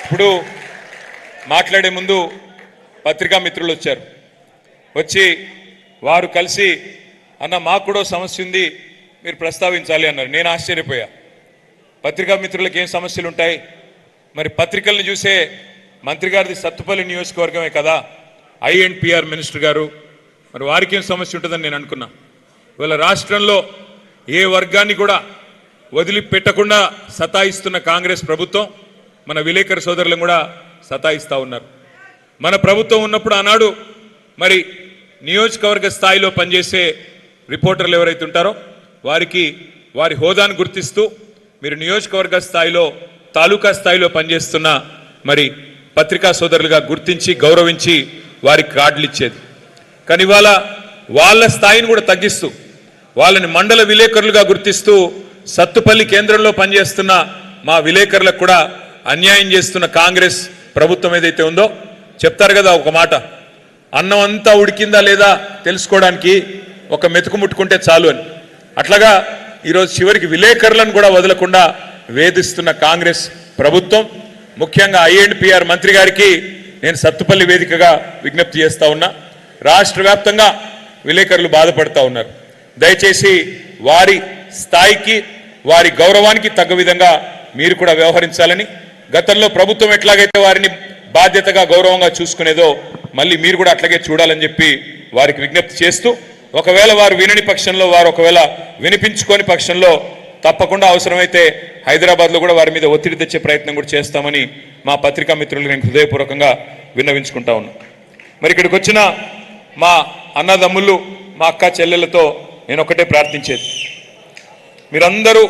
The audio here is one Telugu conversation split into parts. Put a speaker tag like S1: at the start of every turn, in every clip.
S1: ఇప్పుడు మాట్లాడే ముందు పత్రికా మిత్రులు వచ్చారు. వచ్చి వారు కలిసి అన్న మాకు కూడా సమస్య ఉంది మీరు ప్రస్తావించాలి అన్నారు. నేను ఆశ్చర్యపోయా. పత్రికా మిత్రులకు ఏం సమస్యలు ఉంటాయి? మరి పత్రికల్ని చూసే మంత్రి గారిది సత్తుపల్లి నియోజకవర్గమే కదా, ఐఎన్పిఆర్ మినిస్టర్ గారు, మరి వారికి ఏం సమస్య ఉంటుందని నేను అనుకున్నా. ఇవాళ రాష్ట్రంలో ఏ వర్గాన్ని కూడా వదిలిపెట్టకుండా సతాయిస్తున్న కాంగ్రెస్ ప్రభుత్వం మన విలేకరు సోదరులను కూడా సతాయిస్తూ ఉన్నారు. మన ప్రభుత్వం ఉన్నప్పుడు ఆనాడు మరి నియోజకవర్గ స్థాయిలో పనిచేసే రిపోర్టర్లు ఎవరైతే ఉంటారో వారికి వారి హోదాను గుర్తిస్తూ మీరు నియోజకవర్గ స్థాయిలో తాలూకా స్థాయిలో పనిచేస్తున్న మరి పత్రికా సోదరులుగా గుర్తించి గౌరవించి వారికి కార్డులు ఇచ్చేది. కానీ ఇవాళ వాళ్ళ స్థాయిని కూడా తగ్గిస్తూ వాళ్ళని మండల విలేకరులుగా గుర్తిస్తూ సత్తుపల్లి కేంద్రంలో పనిచేస్తున్న మా విలేకరులకు కూడా అన్యాయం చేస్తున్న కాంగ్రెస్ ప్రభుత్వం ఏదైతే ఉందో, చెప్తారు కదా ఒక మాట, అన్నం అంతా ఉడికిందా లేదా తెలుసుకోవడానికి ఒక మెతుకు ముట్టుకుంటే చాలు అని. అట్లాగా ఈరోజు చివరికి విలేకరులను కూడా వదలకుండా వేధిస్తున్న కాంగ్రెస్ ప్రభుత్వం, ముఖ్యంగా ఐఎన్పిఆర్ మంత్రి గారికి నేను సత్తుపల్లి వేదికగా విజ్ఞప్తి చేస్తా ఉన్నా. రాష్ట్ర వ్యాప్తంగా విలేకరులు బాధపడతా ఉన్నారు. దయచేసి వారి స్థాయికి వారి గౌరవానికి తగ్గ విధంగా మీరు కూడా వ్యవహరించాలని, గతంలో ప్రభుత్వం ఎట్లాగైతే వారిని బాధ్యతగా గౌరవంగా చూసుకునేదో మళ్ళీ మీరు కూడా అట్లాగే చూడాలని చెప్పి వారికి విజ్ఞప్తి చేస్తూ, ఒకవేళ వారు వినని పక్షంలో, వారు ఒకవేళ వినిపించుకోని పక్షంలో తప్పకుండా అవసరమైతే హైదరాబాద్లో కూడా వారి మీద ఒత్తిడి తెచ్చే ప్రయత్నం కూడా చేస్తామని మా పత్రికా మిత్రులు నేను హృదయపూర్వకంగా విన్నవించుకుంటా ఉన్నా. మరి ఇక్కడికి వచ్చిన మా అన్నదమ్ముళ్ళు, మా అక్క చెల్లెలతో నేను ఒకటే ప్రార్థించేది, మీరందరూ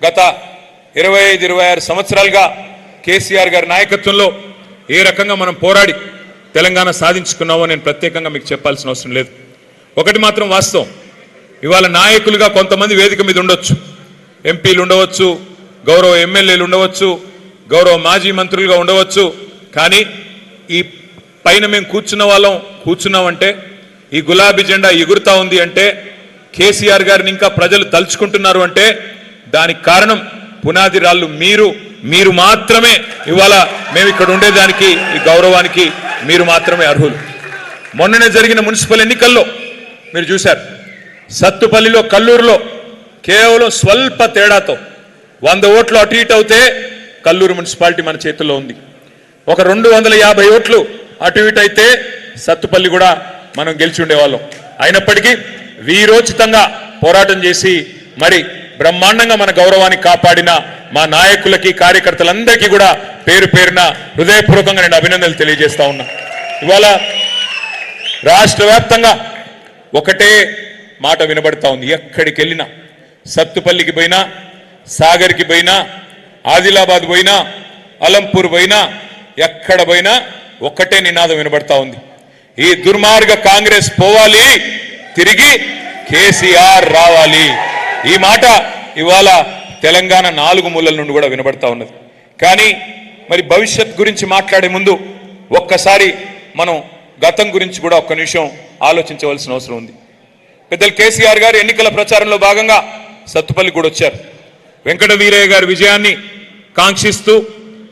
S1: గత 25-26 సంవత్సరాలుగా కేసీఆర్ గారి నాయకత్వంలో ఏ రకంగా మనం పోరాడి తెలంగాణ సాధించుకున్నామో నేను ప్రత్యేకంగా మీకు చెప్పాల్సిన అవసరం లేదు. ఒకటి మాత్రం వాస్తవం, ఇవాళ నాయకులుగా కొంతమంది వేదిక మీద ఉండొచ్చు, ఎంపీలు ఉండవచ్చు, గౌరవ ఎమ్మెల్యేలు ఉండవచ్చు, గౌరవ మాజీ మంత్రులుగా ఉండవచ్చు. కానీ ఈ పైన మేము కూర్చున్న వాళ్ళం కూర్చున్నామంటే, ఈ గులాబీ జెండా ఎగురుతా ఉంది అంటే, కేసీఆర్ గారిని ఇంకా ప్రజలు తలుచుకుంటున్నారు అంటే దానికి కారణం పునాది రాళ్ళు మీరు మాత్రమే. ఇవాళ మేము ఇక్కడ ఉండేదానికి, ఈ గౌరవానికి మీరు మాత్రమే అర్హులు. మొన్ననే జరిగిన మున్సిపల్ ఎన్నికల్లో మీరు చూశారు, సత్తుపల్లిలో, కల్లూరులో కేవలం స్వల్ప తేడాతో 100 ఓట్లు అటు ఇటు అవుతే కల్లూరు మున్సిపాలిటీ మన చేతుల్లో ఉంది. ఒక 250 ఓట్లు అటు ఇటు అయితే సత్తుపల్లి కూడా మనం గెలిచి ఉండేవాళ్ళం. అయినప్పటికీ వీరోచితంగా పోరాటం చేసి మరి బ్రహ్మాండంగా మన గౌరవాన్ని కాపాడిన మా నాయకులకి, కార్యకర్తలందరికీ కూడా పేరు పేరున హృదయపూర్వకంగా నేను అభినందనలు తెలియజేస్తా ఉన్నా. ఇవాళ రాష్ట్ర వ్యాప్తంగా ఒకటే మాట వినబడతా ఉంది. ఎక్కడికి వెళ్ళినా, సత్తుపల్లికి పోయినా, సాగర్కి పోయినా, ఆదిలాబాద్ పోయినా, అలంపూర్ పోయినా, ఎక్కడ పోయినా ఒక్కటే నినాదం వినబడతా ఉంది, ఈ దుర్మార్గ కాంగ్రెస్ పోవాలి, తిరిగి కేసీఆర్ రావాలి. ఈ మాట ఇవాళ తెలంగాణ 4 మూలల నుండి కూడా వినబడతా ఉన్నది. కానీ మరి భవిష్యత్ గురించి మాట్లాడే ముందు ఒక్కసారి మనం గతం గురించి కూడా ఒక్క నిమిషం ఆలోచించవలసిన అవసరం ఉంది. పెద్దలు కేసీఆర్ గారు ఎన్నికల ప్రచారంలో భాగంగా సత్తుపల్లి కూడా వచ్చారు. వెంకట వీరయ్య గారి విజయాన్ని కాంక్షిస్తూ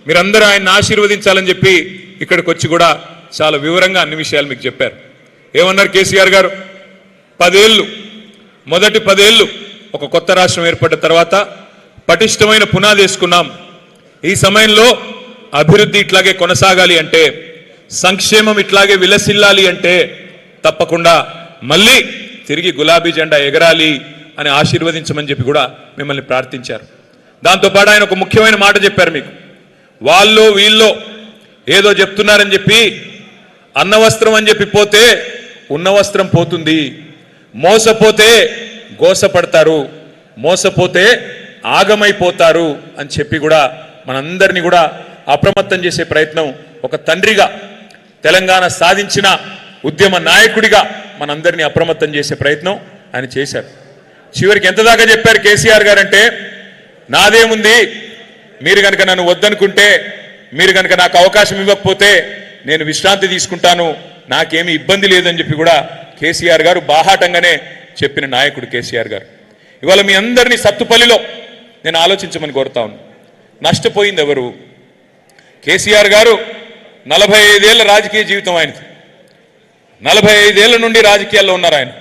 S1: మీరందరూ ఆయన్ని ఆశీర్వదించాలని చెప్పి ఇక్కడికి వచ్చి కూడా చాలా వివరంగా అన్ని విషయాలు మీకు చెప్పారు. ఏమన్నారు కేసీఆర్ గారు? 10 ఏళ్ళు, మొదటి 10 ఏళ్ళు ఒక కొత్త రాష్ట్రం ఏర్పడ్డ తర్వాత పటిష్టమైన పునాది వేసుకున్నాం. ఈ సమయంలో అభివృద్ధి ఇట్లాగే కొనసాగాలి అంటే, సంక్షేమం ఇట్లాగే విలసిల్లాలి అంటే తప్పకుండా మళ్ళీ తిరిగి గులాబీ జెండా ఎగరాలి అని ఆశీర్వదించమని చెప్పి కూడా మిమ్మల్ని ప్రార్థించారు. దాంతోపాటు ఆయన ఒక ముఖ్యమైన మాట చెప్పారు మీకు, వాళ్ళు వీళ్ళు ఏదో చెప్తున్నారని చెప్పి అన్నవస్త్రం అని చెప్పి పోతే ఉన్నవస్త్రం పోతుంది, మోసపోతే గోసపడతారు, మోసపోతే ఆగమైపోతారు అని చెప్పి కూడా మనందరినీ కూడా అప్రమత్తం చేసే ప్రయత్నం ఒక తండ్రిగా, తెలంగాణ సాధించిన ఉద్యమ నాయకుడిగా మనందరినీ అప్రమత్తం చేసే ప్రయత్నం ఆయన చేశారు. చివరికి ఎంత దాకా చెప్పారు కేసీఆర్ గారు అంటే, నాదేముంది, మీరు కనుక నన్ను వద్దనుకుంటే, మీరు కనుక నాకు అవకాశం ఇవ్వకపోతే నేను విశ్రాంతి తీసుకుంటాను, నాకేమీ ఇబ్బంది లేదని చెప్పి కూడా కేసీఆర్ గారు బాహాటంగానే చెప్పిన నాయకుడు కేసీఆర్ గారు. ఇవాళ మీ అందరినీ సత్తుపల్లిలో నేను ఆలోచించమని కోరుతా ఉన్నాను. నష్టపోయింది ఎవరు? కేసీఆర్ గారు 45 ఏళ్ల రాజకీయ జీవితం ఆయనది. 45 ఏళ్ల నుండి రాజకీయాల్లో ఉన్నారు ఆయన.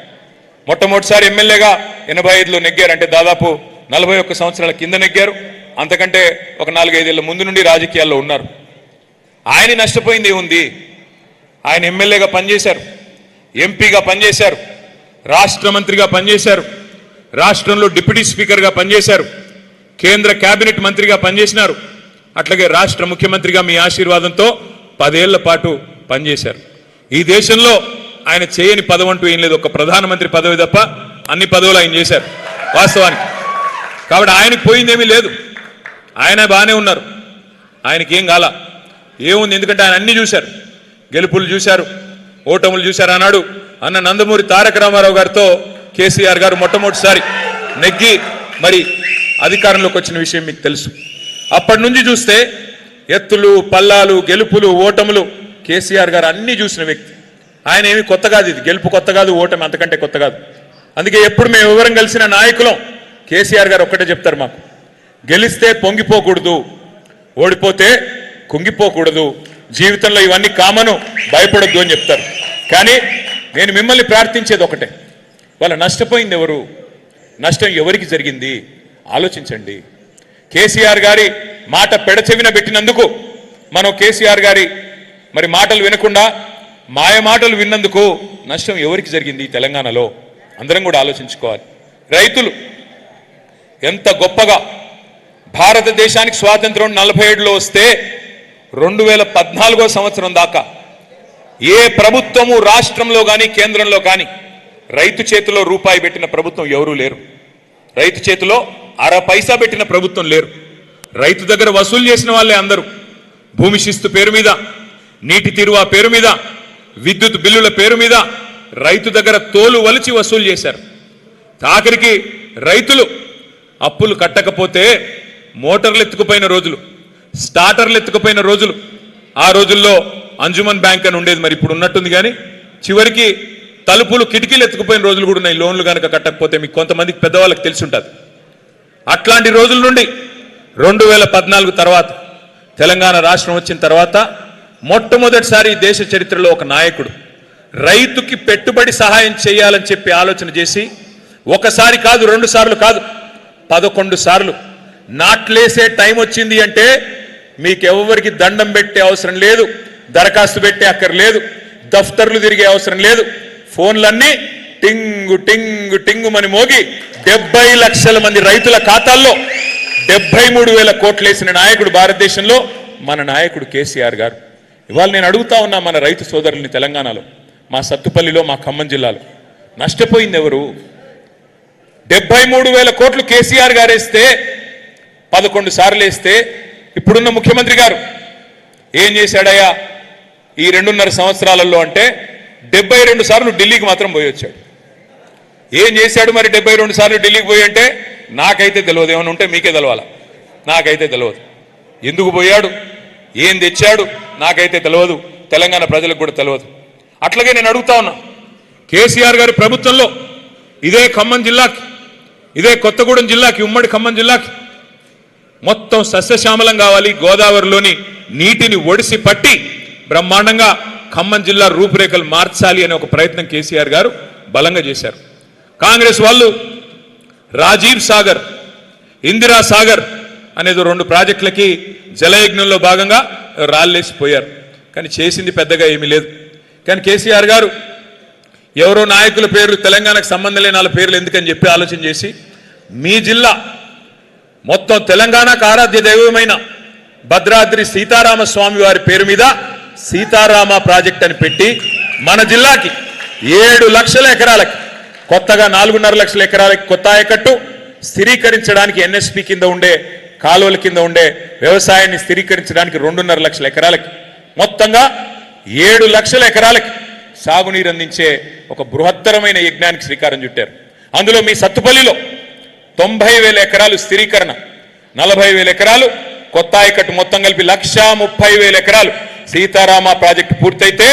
S1: మొట్టమొదటిసారి ఎమ్మెల్యేగా 85లో నెగ్గారు, అంటే దాదాపు 41 సంవత్సరాల కింద నెగ్గారు. అంతకంటే ఒక 4-5 ఏళ్ల ముందు నుండి రాజకీయాల్లో ఉన్నారు. ఆయన నష్టపోయింది ఏముంది? ఆయన ఎమ్మెల్యేగా పనిచేశారు, ఎంపీగా పనిచేశారు, రాష్ట్ర మంత్రిగా పనిచేశారు, రాష్ట్రంలో డిప్యూటీ స్పీకర్గా పనిచేశారు, కేంద్ర కేబినెట్ మంత్రిగా పనిచేసినారు, అట్లాగే రాష్ట్ర ముఖ్యమంత్రిగా మీ ఆశీర్వాదంతో 10 ఏళ్ల పాటు పనిచేశారు. ఈ దేశంలో ఆయన చేయని పదవి అంటూ ఏం లేదు, ఒక ప్రధానమంత్రి పదవి తప్ప అన్ని పదవులు ఆయన చేశారు వాస్తవానికి. కాబట్టి ఆయనకు పోయిందేమీ లేదు, ఆయన బాగానే ఉన్నారు, ఆయనకి ఏం కాల ఏముంది, ఎందుకంటే ఆయన అన్ని చూశారు, గెలుపులు చూశారు, ఓటములు చూశారు. అన్నాడు అన్న నందమూరి తారక రామారావు గారితో కేసీఆర్ గారు మొట్టమొదటిసారి నెగ్గి మరి అధికారంలోకి వచ్చిన విషయం మీకు తెలుసు. అప్పటి నుంచి చూస్తే ఎత్తులు పల్లాలు గెలుపులు ఓటములు కేసీఆర్ గారు అన్ని చూసిన వ్యక్తి. ఆయన ఏమి కొత్త కాదు, ఇది గెలుపు కొత్త కాదు, ఓటమి అంతకంటే కొత్త కాదు. అందుకే ఎప్పుడు మేము వివరం కలిసిన నాయకులం కేసీఆర్ గారు ఒక్కటే చెప్తారు, మాకు గెలిస్తే పొంగిపోకూడదు, ఓడిపోతే కుంగిపోకూడదు, జీవితంలో ఇవన్నీ కామను, భయపడొద్దు అని చెప్తారు. కానీ నేను మిమ్మల్ని ప్రార్థించేది ఒకటే, వాళ్ళ నష్టపోయింది ఎవరు, నష్టం ఎవరికి జరిగింది ఆలోచించండి. కేసీఆర్ గారి మాట పెడచెవిన పెట్టినందుకు మనం కేసీఆర్ గారి మరి మాటలు వినకుండా మాయ మాటలు విన్నందుకు నష్టం ఎవరికి జరిగింది తెలంగాణలో అందరం కూడా ఆలోచించుకోవాలి. రైతులు ఎంత గొప్పగా భారతదేశానికి స్వాతంత్రం 47లో వస్తే 2014 సంవత్సరం దాకా ఏ ప్రభుత్వము రాష్ట్రంలో కానీ కేంద్రంలో కానీ రైతు చేతిలో రూపాయి పెట్టిన ప్రభుత్వం ఎవరూ లేరు. రైతు చేతిలో అర పైసా పెట్టిన ప్రభుత్వం లేరు. రైతు దగ్గర వసూలు చేసిన వాళ్ళే అందరూ. భూమి శిస్తు పేరు మీద, నీటి తీరువా పేరు మీద, విద్యుత్ బిల్లుల పేరు మీద రైతు దగ్గర తోలు వలిచి వసూలు చేశారు. ఆఖరికి రైతులు అప్పులు కట్టకపోతే మోటార్లు ఎత్తుకుపోయిన రోజులు, స్టార్టర్లు ఎత్తుకుపోయిన రోజులు. ఆ రోజుల్లో అంజుమన్ బ్యాంక్ అని ఉండేది, మరి ఇప్పుడు ఉన్నట్టుంది, కానీ చివరికి తలుపులు కిటికీలు ఎత్తుకుపోయిన రోజులు కూడా ఉన్నాయి, లోన్లు కనుక కట్టకపోతే. మీకు కొంతమందికి పెద్దవాళ్ళకి తెలిసి ఉంటుంది. అట్లాంటి రోజుల నుండి 2014 తర్వాత తెలంగాణ రాష్ట్రం వచ్చిన తర్వాత మొట్టమొదటిసారి దేశ చరిత్రలో ఒక నాయకుడు రైతుకి పెట్టుబడి సహాయం చేయాలని చెప్పి ఆలోచన చేసి ఒకసారి కాదు, 2 సార్లు కాదు, 11 సార్లు నాట్లేసే టైం వచ్చింది అంటే మీకెవ్వరికి దండం పెట్టే అవసరం లేదు, దరఖాస్తు పెట్టే అక్కర్లేదు, దఫ్తర్లు తిరిగే అవసరం లేదు. ఫోన్లన్నీ టింగు టింగు టింగుమని మోగి 70 లక్షల మంది రైతుల ఖాతాల్లో 73,000 కోట్లు వేసిన నాయకుడు భారతదేశంలో మన నాయకుడు కేసీఆర్ గారు. ఇవాళ నేను అడుగుతా ఉన్నా మన రైతు సోదరుల్ని, తెలంగాణలో మా సత్తుపల్లిలో, మా ఖమ్మం జిల్లాలో నష్టపోయింది ఎవరు? 73,000 కోట్లు కేసీఆర్ గారు వేస్తే 11 సార్లు వేస్తే ఇప్పుడున్న ముఖ్యమంత్రి గారు ఏం చేశాడయ్యా ఈ 2.5 సంవత్సరాలలో అంటే 72 సార్లు ఢిల్లీకి మాత్రం పోయి వచ్చాడు. ఏం చేశాడు మరి 72 సార్లు ఢిల్లీకి పోయి అంటే నాకైతే తెలియదు, ఏమైనా ఉంటే మీకే తెలవాలా, నాకైతే తెలియదు. ఎందుకు పోయాడు, ఏం తెచ్చాడు నాకైతే తెలియదు, తెలంగాణ ప్రజలకు కూడా తెలియదు. అట్లాగే నేను అడుగుతా ఉన్నా, కేసీఆర్ గారి ప్రభుత్వంలో ఇదే ఖమ్మం జిల్లాకి, ఇదే కొత్తగూడెం జిల్లాకి, ఉమ్మడి ఖమ్మం జిల్లాకి మొత్తం సస్యశ్యామలం కావాలి, గోదావరిలోని నీటిని ఒడిసి పట్టి బ్రహ్మాండంగా ఖమ్మం జిల్లా రూపురేఖలు మార్చాలి అనే ఒక ప్రయత్నం కేసీఆర్ గారు బలంగా చేశారు. కాంగ్రెస్ వాళ్ళు రాజీవ్ సాగర్, ఇందిరా సాగర్ అనేది 2 ప్రాజెక్టులకి జలయజ్ఞంలో భాగంగా రాళ్ళేసిపోయారు, కానీ చేసింది పెద్దగా ఏమీ లేదు. కానీ కేసీఆర్ గారు ఎవరో నాయకుల పేర్లు, తెలంగాణకు సంబంధం లేని వాళ్ళ పేర్లు ఎందుకని చెప్పి ఆలోచన చేసి మీ జిల్లా మొత్తం తెలంగాణకు ఆరాధ్య దైవమైన భద్రాద్రి సీతారామ స్వామి వారి పేరు మీద సీతారామ ప్రాజెక్ట్ అని పెట్టి మన జిల్లాకి 7 లక్షల ఎకరాలకి, కొత్తగా 4.5 లక్షల ఎకరాలకి కొత్త ఆయకట్టు స్థిరీకరించడానికి ఎన్ఎస్పి కింద ఉండే కాలువల కింద ఉండే వ్యవసాయాన్ని స్థిరీకరించడానికి 2.5 లక్షల ఎకరాలకి, మొత్తంగా 7 లక్షల ఎకరాలకి సాగునీరు అందించే ఒక బృహత్తరమైన యజ్ఞానికి శ్రీకారం చుట్టారు. అందులో మీ సత్తుపల్లిలో 90,000 ఎకరాలు స్థిరీకరణ, 40,000 ఎకరాలు కొత్త ఆయకట్టు, మొత్తం కలిపి 130,000 ఎకరాలు సీతారామ ప్రాజెక్టు పూర్తయితే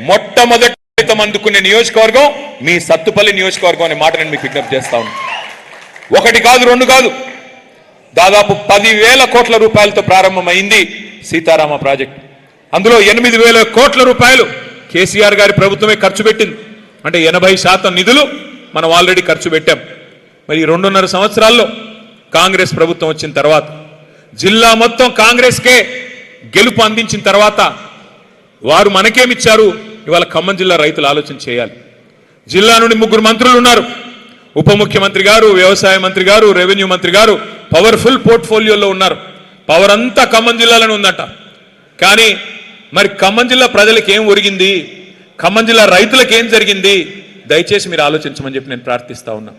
S1: మొట్టమొదటి అందుకునే నియోజకవర్గం మీ సత్తుపల్లి నియోజకవర్గం అనే మాట నేను మీకు విజ్ఞప్తి చేస్తా ఉన్నాను. 1 కాదు 2 కాదు, దాదాపు 10,000 కోట్ల రూపాయలతో ప్రారంభమైంది సీతారామ ప్రాజెక్టు. అందులో 8,000 కోట్ల రూపాయలు కేసీఆర్ గారి ప్రభుత్వమే ఖర్చు పెట్టింది. అంటే 80% నిధులు మనం ఆల్రెడీ ఖర్చు పెట్టాం. మరి 2.5 సంవత్సరాల్లో కాంగ్రెస్ ప్రభుత్వం వచ్చిన తర్వాత జిల్లా మొత్తం కాంగ్రెస్కే గెలుపు అందించిన తర్వాత వారు మనకేమిచ్చారు? ఇవాళ ఖమ్మం జిల్లా రైతులు ఆలోచన చేయాలి. జిల్లా నుండి 3 మంత్రులు ఉన్నారు. ఉప ముఖ్యమంత్రి గారు, వ్యవసాయ మంత్రి గారు, రెవెన్యూ మంత్రి గారు పవర్ఫుల్ పోర్ట్ఫోలియోలో ఉన్నారు. పవర్ అంతా ఖమ్మం జిల్లాలోనే ఉందట. కానీ మరి ఖమ్మం జిల్లా ప్రజలకు ఏం ఒరిగింది? ఖమ్మం జిల్లా రైతులకు ఏం జరిగింది? దయచేసి మీరు ఆలోచించమని చెప్పి నేను ప్రార్థిస్తా ఉన్నా.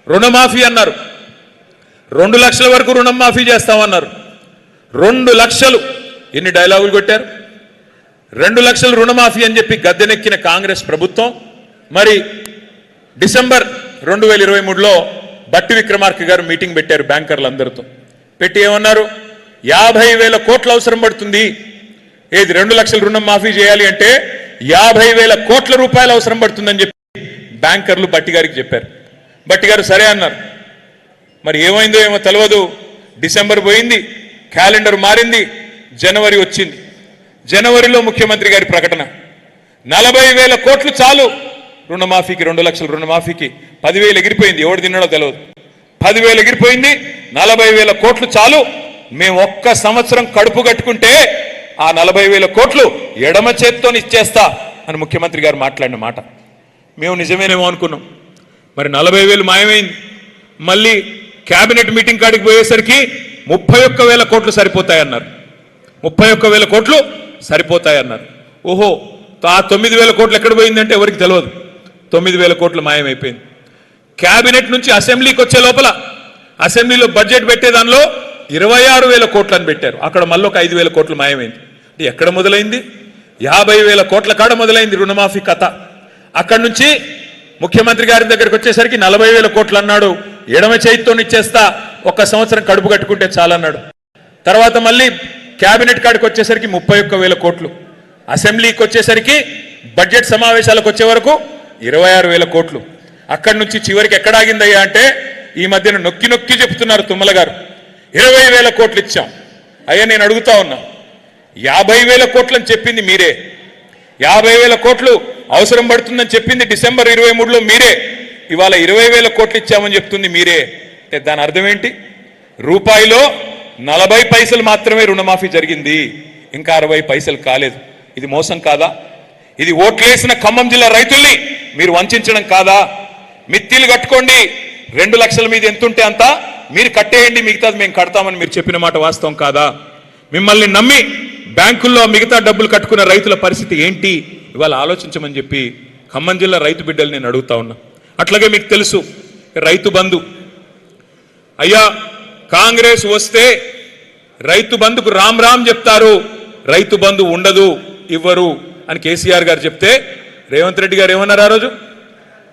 S1: రుణమాఫీ అన్నారు, 2 లక్షల వరకు రుణం మాఫీ చేస్తామన్నారు. 2 లక్షలు ఎన్ని డైలాగులు కొట్టారు? 2 లక్షలు రుణమాఫీ అని చెప్పి గద్దెనెక్కిన కాంగ్రెస్ ప్రభుత్వం మరి డిసెంబర్ 2023లో బట్టి విక్రమార్క గారు మీటింగ్ పెట్టారు బ్యాంకర్లందరితో. పెట్టి ఏమన్నారు? 50,000 కోట్లు అవసరం పడుతుంది. ఏది 2 లక్షల రుణం మాఫీ చేయాలి అంటే 50,000 కోట్ల రూపాయలు అవసరం పడుతుందని చెప్పి బ్యాంకర్లు బట్టి గారికి చెప్పారు. బట్టి గారు సరే అన్నారు. మరి ఏమైందో ఏమో తెలియదు. డిసెంబర్ పోయింది, క్యాలెండర్ మారింది, జనవరి వచ్చింది. జనవరిలో ముఖ్యమంత్రి గారి ప్రకటన 40,000 కోట్లు చాలు రుణమాఫీకి, 2 లక్షల రుణమాఫీకి. 10,000 ఎగిరిపోయింది, ఎవడు తిన్నాడో తెలియదు. 10,000 ఎగిరిపోయింది, 40,000 కోట్లు చాలు, మేము ఒక్క సంవత్సరం కడుపు కట్టుకుంటే ఆ 40,000 కోట్లు ఎడమ చేత్తో ఇచ్చేస్తా అని ముఖ్యమంత్రి గారు మాట్లాడిన మాట మేము నిజమేనేమో అనుకున్నాం. మరి 40,000 మాయమైంది. మళ్ళీ క్యాబినెట్ మీటింగ్ కాడికి పోయేసరికి 31,000 కోట్లు సరిపోతాయన్నారు. 31,000 కోట్లు సరిపోతాయన్నారు. ఓహో, ఆ 9,000 కోట్లు ఎక్కడ పోయిందంటే ఎవరికి తెలియదు. 9,000 కోట్లు మాయమైపోయింది. క్యాబినెట్ నుంచి అసెంబ్లీకి వచ్చే లోపల అసెంబ్లీలో బడ్జెట్ పెట్టే దానిలో 26,000 కోట్లు అని పెట్టారు. అక్కడ మళ్ళీ ఒక 5,000 కోట్లు మాయమైంది. ఎక్కడ మొదలైంది? 50,000 కోట్ల కాడ మొదలైంది రుణమాఫీ కథ. అక్కడి నుంచి ముఖ్యమంత్రి గారి దగ్గరికి వచ్చేసరికి 40,000 కోట్లు అన్నాడు. ఎడమ చేతితో ఇచ్చేస్తా, ఒక్క సంవత్సరం కడుపు కట్టుకుంటే చాలన్నాడు. తర్వాత మళ్ళీ క్యాబినెట్ కాడికి వచ్చేసరికి 31,000 కోట్లు. అసెంబ్లీకి వచ్చేసరికి బడ్జెట్ సమావేశాలకు వచ్చే వరకు 26,000 కోట్లు. అక్కడి నుంచి చివరికి ఎక్కడ ఆగిందయ్యా అంటే ఈ మధ్యన నొక్కి నొక్కి చెప్తున్నారు తుమ్మల గారు, 20,000 కోట్లు ఇచ్చాం. అయ్యా నేను అడుగుతా ఉన్నా, 50,000 కోట్లు అని చెప్పింది మీరే, 50,000 కోట్లు అవసరం పడుతుందని చెప్పింది డిసెంబర్ 23లో మీరే, ఇవాళ 20,000 కోట్లు ఇచ్చామని చెప్తుంది మీరే. దాని అర్థం ఏంటి? రూపాయిలో 40 పైసలు మాత్రమే రుణమాఫీ జరిగింది, ఇంకా 60 పైసలు కాలేదు. ఇది మోసం కాదా? ఇది ఓట్లేసిన ఖమ్మం జిల్లా రైతుల్ని మీరు వంచడం కాదా? మిత్తిలు కట్టుకోండి, 2 లక్షల మీద ఎంతుంటే అంత మీరు కట్టేయండి, మిగతాది మేము కడతామని మీరు చెప్పిన మాట వాస్తవం కాదా? మిమ్మల్ని నమ్మి బ్యాంకుల్లో మిగతా డబ్బులు కట్టుకున్న రైతుల పరిస్థితి ఏంటి? ఇవాళ ఆలోచించమని చెప్పి ఖమ్మం జిల్లా రైతు బిడ్డలు నేను అడుగుతా ఉన్నా. అట్లాగే మీకు తెలుసు రైతు బంధు. అయ్యా కాంగ్రెస్ వస్తే రైతు బంధుకు రామ్ రామ్ చెప్తారు, రైతు బంధు ఉండదు, ఇవ్వరు అని కేసీఆర్ గారు చెప్తే రేవంత్ రెడ్డి గారు ఏమన్నారు ఆ రోజు?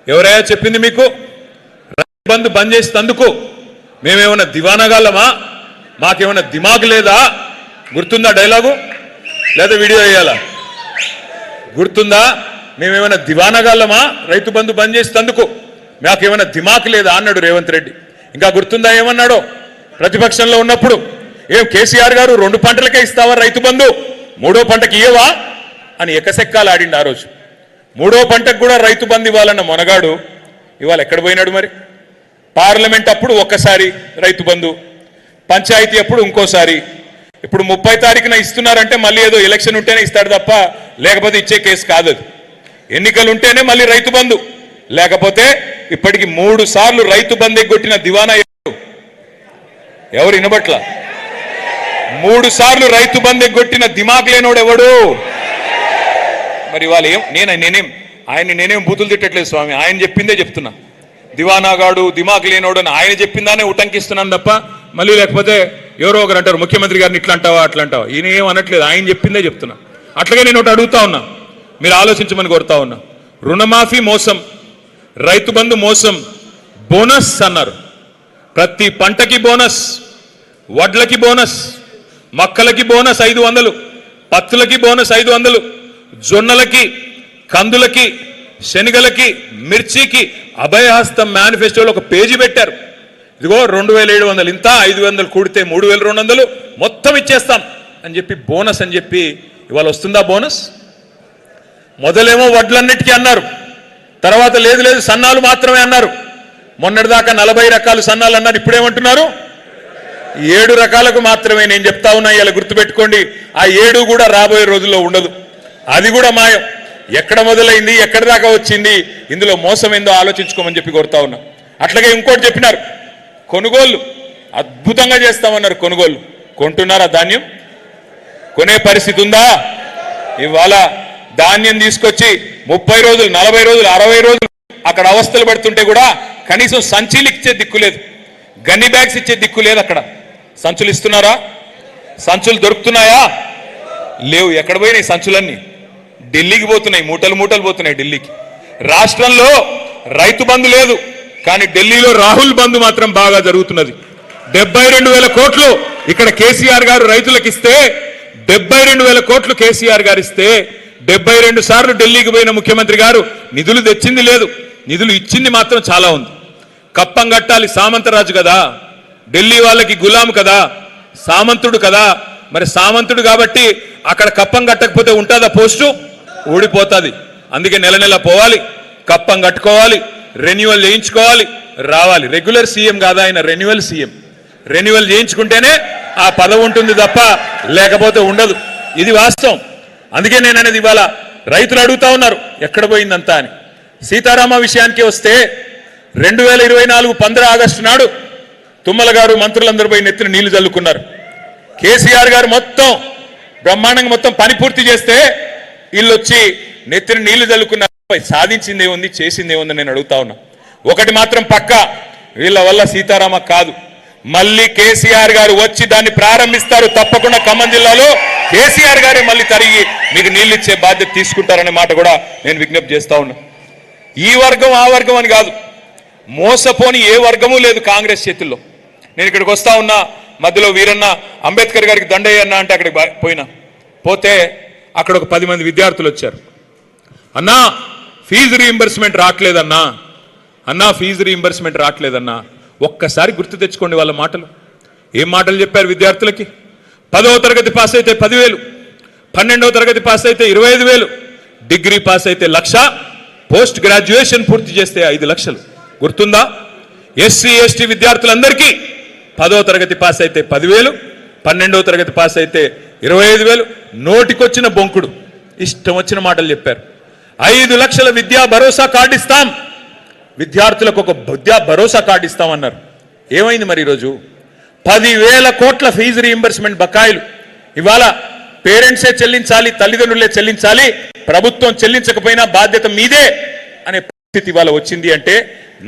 S1: ఎవరయ్యా చెప్పింది మీకు? రైతు బంధు బంద్ చేసేందుకు మేమేమన్నా దివానగాళ్ళమా? మాకేమన్నా దిమాగ్ లేదా? గుర్తుందా డైలాగు? లేదా వీడియో వేయాలా? గుర్తుందా? మేమేమైనా దివానగాళ్ళమా? రైతు బంధు బంద్ చేసేందుకు మాకేమైనా దిమాక్ లేదా అన్నాడు రేవంత్ రెడ్డి. ఇంకా గుర్తుందా ఏమన్నాడో? ప్రతిపక్షంలో ఉన్నప్పుడు ఏం కేసీఆర్ గారు 2 పంటలకే ఇస్తావా రైతు బంధు, 3వ పంటకి ఇయ్యవా అని ఎకసెక్కాలు ఆడిండు ఆ రోజు. 3వ పంటకు కూడా రైతు బంధు ఇవ్వాలన్న మొనగాడు ఇవాళ ఎక్కడ పోయినాడు? మరి పార్లమెంట్ అప్పుడు ఒక్కసారి రైతు బంధు, పంచాయతీ అప్పుడు ఇంకోసారి, ఇప్పుడు 30 తారీఖున ఇస్తున్నారంటే మళ్ళీ ఏదో ఎలక్షన్ ఉంటేనే ఇస్తాడు తప్ప లేకపోతే ఇచ్చే కేసు కాదు. ఎన్నికలు ఉంటేనే మళ్ళీ రైతు బంధు, లేకపోతే ఇప్పటికి 3 సార్లు రైతు బంధు ఎగ్గొట్టిన దివానా ఎవరు? వినబట్ల 3 సార్లు రైతు బంధు ఎగ్గొట్టిన దిమాగ్ లేనోడు ఎవడు? మరి వాళ్ళు నేనేం బూతులు తిట్టట్లేదు స్వామి, ఆయన చెప్పిందే చెప్తున్నా. దివానాగాడు, దిమాగ్ లేనోడు అని ఆయన చెప్పిందానే ఉటంకిస్తున్నాను తప్ప మళ్ళీ లేకపోతే ఎవరో ఒకరు అంటారు ముఖ్యమంత్రి గారిని ఇట్లా అంటావా అట్లా అంటావా. ఈయన ఏం అనట్లేదు, ఆయన చెప్పిందే చెప్తున్నా. అట్లాగే నేను ఒకటి అడుగుతా ఉన్నా, మీరు ఆలోచించమని కోరుతా ఉన్నా. రుణమాఫీ మోసం, రైతు బంధు మోసం, బోనస్ అన్నారు. ప్రతి పంటకి బోనస్, వడ్లకి బోనస్, మక్కలకి బోనస్ 500, పత్తులకి బోనస్ 500, జొన్నలకి, కందులకి, శనగలకి, మిర్చికి అభయహస్తం మేనిఫెస్టోలో ఒక పేజీ పెట్టారు. ఇదిగో 2,700 ఇంత, 500 కూడితే 3,200 మొత్తం ఇచ్చేస్తాం, అని చెప్పి బోనస్ అని చెప్పి ఇవాళ వస్తుందా బోనస్? మొదలేమో వడ్లన్నిటికీ అన్నారు, తర్వాత లేదు లేదు సన్నాలు మాత్రమే అన్నారు. మొన్నటిదాకా 40 రకాలు సన్నాలు అన్నారు, ఇప్పుడేమంటున్నారు 7 రకాలకు మాత్రమే. నేను చెప్తా ఉన్నా, ఇలా గుర్తుపెట్టుకోండి, ఆ 7 కూడా రాబోయే రోజుల్లో ఉండదు, అది కూడా మాయం. ఎక్కడ మొదలైంది, ఎక్కడి దాకా వచ్చింది, ఇందులో మోసం ఏందో ఆలోచించుకోమని చెప్పి కోరుతా ఉన్నా. అట్లాగే ఇంకోటి చెప్పినారు, కొనుగోళ్లు అద్భుతంగా చేస్తామన్నారు. కొనుగోళ్లు కొంటున్నారా? ధాన్యం కొనే పరిస్థితి ఉందా? ఇవాళ ధాన్యం తీసుకొచ్చి 30 రోజులు, 40 రోజులు, 60 రోజులు అక్కడ అవస్థలు పడుతుంటే కూడా కనీసం సంచులు ఇచ్చే దిక్కు లేదు, గన్ని బ్యాగ్స్ ఇచ్చే దిక్కు లేదు. అక్కడ సంచులు ఇస్తున్నారా? సంచులు దొరుకుతున్నాయా? లేవు. ఎక్కడ పోయినాయి సంచులన్నీ? ఢిల్లీకి పోతున్నాయి, మూటలు మూటలు పోతున్నాయి ఢిల్లీకి. రాష్ట్రంలో రైతు బంధు లేదు, కానీ ఢిల్లీలో రాహుల్ బంధు మాత్రం బాగా జరుగుతున్నది. 72,000 కోట్లు ఇక్కడ కేసీఆర్ గారు రైతులకు ఇస్తే, 72,000 కోట్లు కేసీఆర్ గారు ఇస్తే 72 సార్లు ఢిల్లీకి పోయిన ముఖ్యమంత్రి గారు నిధులు తెచ్చింది లేదు, నిధులు ఇచ్చింది మాత్రం చాలా ఉంది. కప్పం కట్టాలి, సామంతరాజు కదా, ఢిల్లీ వాళ్ళకి గులాం కదా, సామంతుడు కదా. మరి సామంతుడు కాబట్టి అక్కడ కప్పం కట్టకపోతే ఉంటుందా? పోస్టు ఊడిపోతుంది. అందుకే నెల నెల పోవాలి, కప్పం కట్టుకోవాలి, రెన్యువల్ చేయించుకోవాలి, రావాలి. రెగ్యులర్ సీఎం కాదా ఆయన, రెన్యువల్ సీఎం. రెన్యువల్ చేయించుకుంటేనే ఆ పదవి ఉంటుంది తప్ప లేకపోతే ఉండదు. ఇది వాస్తవం. అందుకే నేను అనేది, ఇవాళ రైతులు అడుగుతా ఉన్నారు ఎక్కడ పోయిందంతా అని. సీతారామ విషయానికి వస్తే 2024 15 ఆగస్టు నాడు తుమ్మల గారు మంత్రులందరూ పోయి నెత్తిన నీళ్లు చల్లుకున్నారు. కేసీఆర్ గారు మొత్తం బ్రహ్మాండంగా మొత్తం పని పూర్తి చేస్తే వీళ్ళు వచ్చి నెత్తిన నీళ్లు చల్లుకున్నారు. సాధించింది ఏముంది, చేసింది ఏముంది నేను అడుగుతా ఉన్నా. ఒకటి మాత్రం పక్క, వీళ్ళ వల్ల సీతారామ కాదు, మళ్ళీ కేసీఆర్ గారు వచ్చి దాన్ని ప్రారంభిస్తారు. తప్పకుండా ఖమ్మం జిల్లాలో కేసీఆర్ గారే మళ్ళీ తరిగి మీకు నీళ్ళు ఇచ్చే బాధ్యత తీసుకుంటారనే మాట కూడా నేను విజ్ఞప్తి చేస్తా ఉన్నా. ఈ వర్గం ఆ వర్గం అని కాదు, మోసపోని ఏ వర్గము లేదు కాంగ్రెస్ చేతుల్లో. నేను ఇక్కడికి వస్తా ఉన్నా, మధ్యలో వీరన్న అంబేద్కర్ గారికి దండయ్యన్న అంటే అక్కడికి పోతే అక్కడ ఒక 10 మంది విద్యార్థులు వచ్చారు. అన్నా ఫీజు రీయింబర్స్మెంట్ రావట్లేదన్నా, అన్నా ఫీజు రీయింబర్స్మెంట్ రావట్లేదన్నా. ఒక్కసారి గుర్తు తెచ్చుకోండి వాళ్ళ మాటలు. ఏం మాటలు చెప్పారు విద్యార్థులకి? 10వ తరగతి పాస్ అయితే 10,000, 12వ తరగతి పాస్ అయితే 25,000, డిగ్రీ పాస్ అయితే 1,00,000, పోస్ట్ గ్రాడ్యుయేషన్ పూర్తి చేస్తే 5 లక్షలు. గుర్తుందా? ఎస్సీ ఎస్టీ విద్యార్థులందరికీ 10వ తరగతి పాస్ అయితే 10,000, 12వ తరగతి పాస్ అయితే 25,000. నోటికొచ్చిన బొంకుడు, ఇష్టం వచ్చిన మాటలు చెప్పారు. 5 లక్షల విద్యా భరోసా కార్డు ఇస్తాం, విద్యార్థులకు ఒక విద్యా భరోసా కార్డు ఇస్తామన్నారు. ఏమైంది మరి ఈరోజు? 10,000 కోట్ల ఫీజు రీయింబర్స్మెంట్ బకాయిలు ఇవాళ పేరెంట్సే చెల్లించాలి, తల్లిదండ్రులే చెల్లించాలి, ప్రభుత్వం చెల్లించకపోయినా బాధ్యత మీదే అనే పరిస్థితి ఇవాళ వచ్చింది. అంటే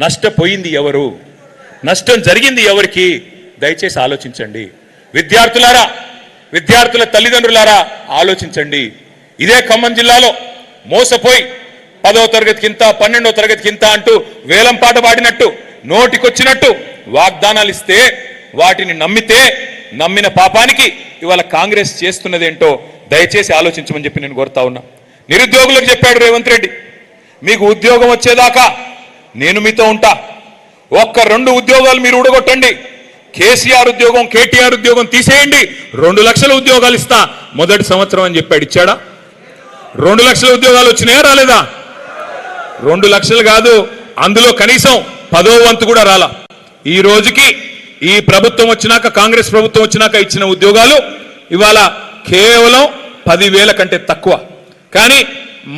S1: నష్టపోయింది ఎవరు? నష్టం జరిగింది ఎవరికి? దయచేసి ఆలోచించండి విద్యార్థులారా, విద్యార్థుల తల్లిదండ్రులారా ఆలోచించండి. ఇదే ఖమ్మం జిల్లాలో మోసపోయి 10వ తరగతికి ఇంత, 12వ తరగతికి ఇంత అంటూ వేలం పాట పాడినట్టు నోటికొచ్చినట్టు వాగ్దానాలు ఇస్తే వాటిని నమ్మిన పాపానికి ఇవాళ కాంగ్రెస్ చేస్తున్నదేంటో దయచేసి ఆలోచించమని చెప్పి నేను కోరుతా ఉన్నా. నిరుద్యోగులకు చెప్పాడు రేవంత్ రెడ్డి, మీకు ఉద్యోగం వచ్చేదాకా నేను మీతో ఉంటా, 1-2 ఉద్యోగాలు మీరు ఊడగొట్టండి, కేసీఆర్ ఉద్యోగం కేటీఆర్ ఉద్యోగం తీసేయండి, 2 లక్షల ఉద్యోగాలు ఇస్తా మొదటి సంవత్సరం అని చెప్పాడు. ఇచ్చాడా? 2 లక్షల ఉద్యోగాలు వచ్చినాయా రాలేదా? 2 లక్షలు కాదు, అందులో కనీసం 10వ వంతు కూడా రాలా. ఈ రోజుకి ఈ ప్రభుత్వం వచ్చినాక, కాంగ్రెస్ ప్రభుత్వం వచ్చినాక ఇచ్చిన ఉద్యోగాలు ఇవాళ కేవలం 10,000 కంటే తక్కువ. కానీ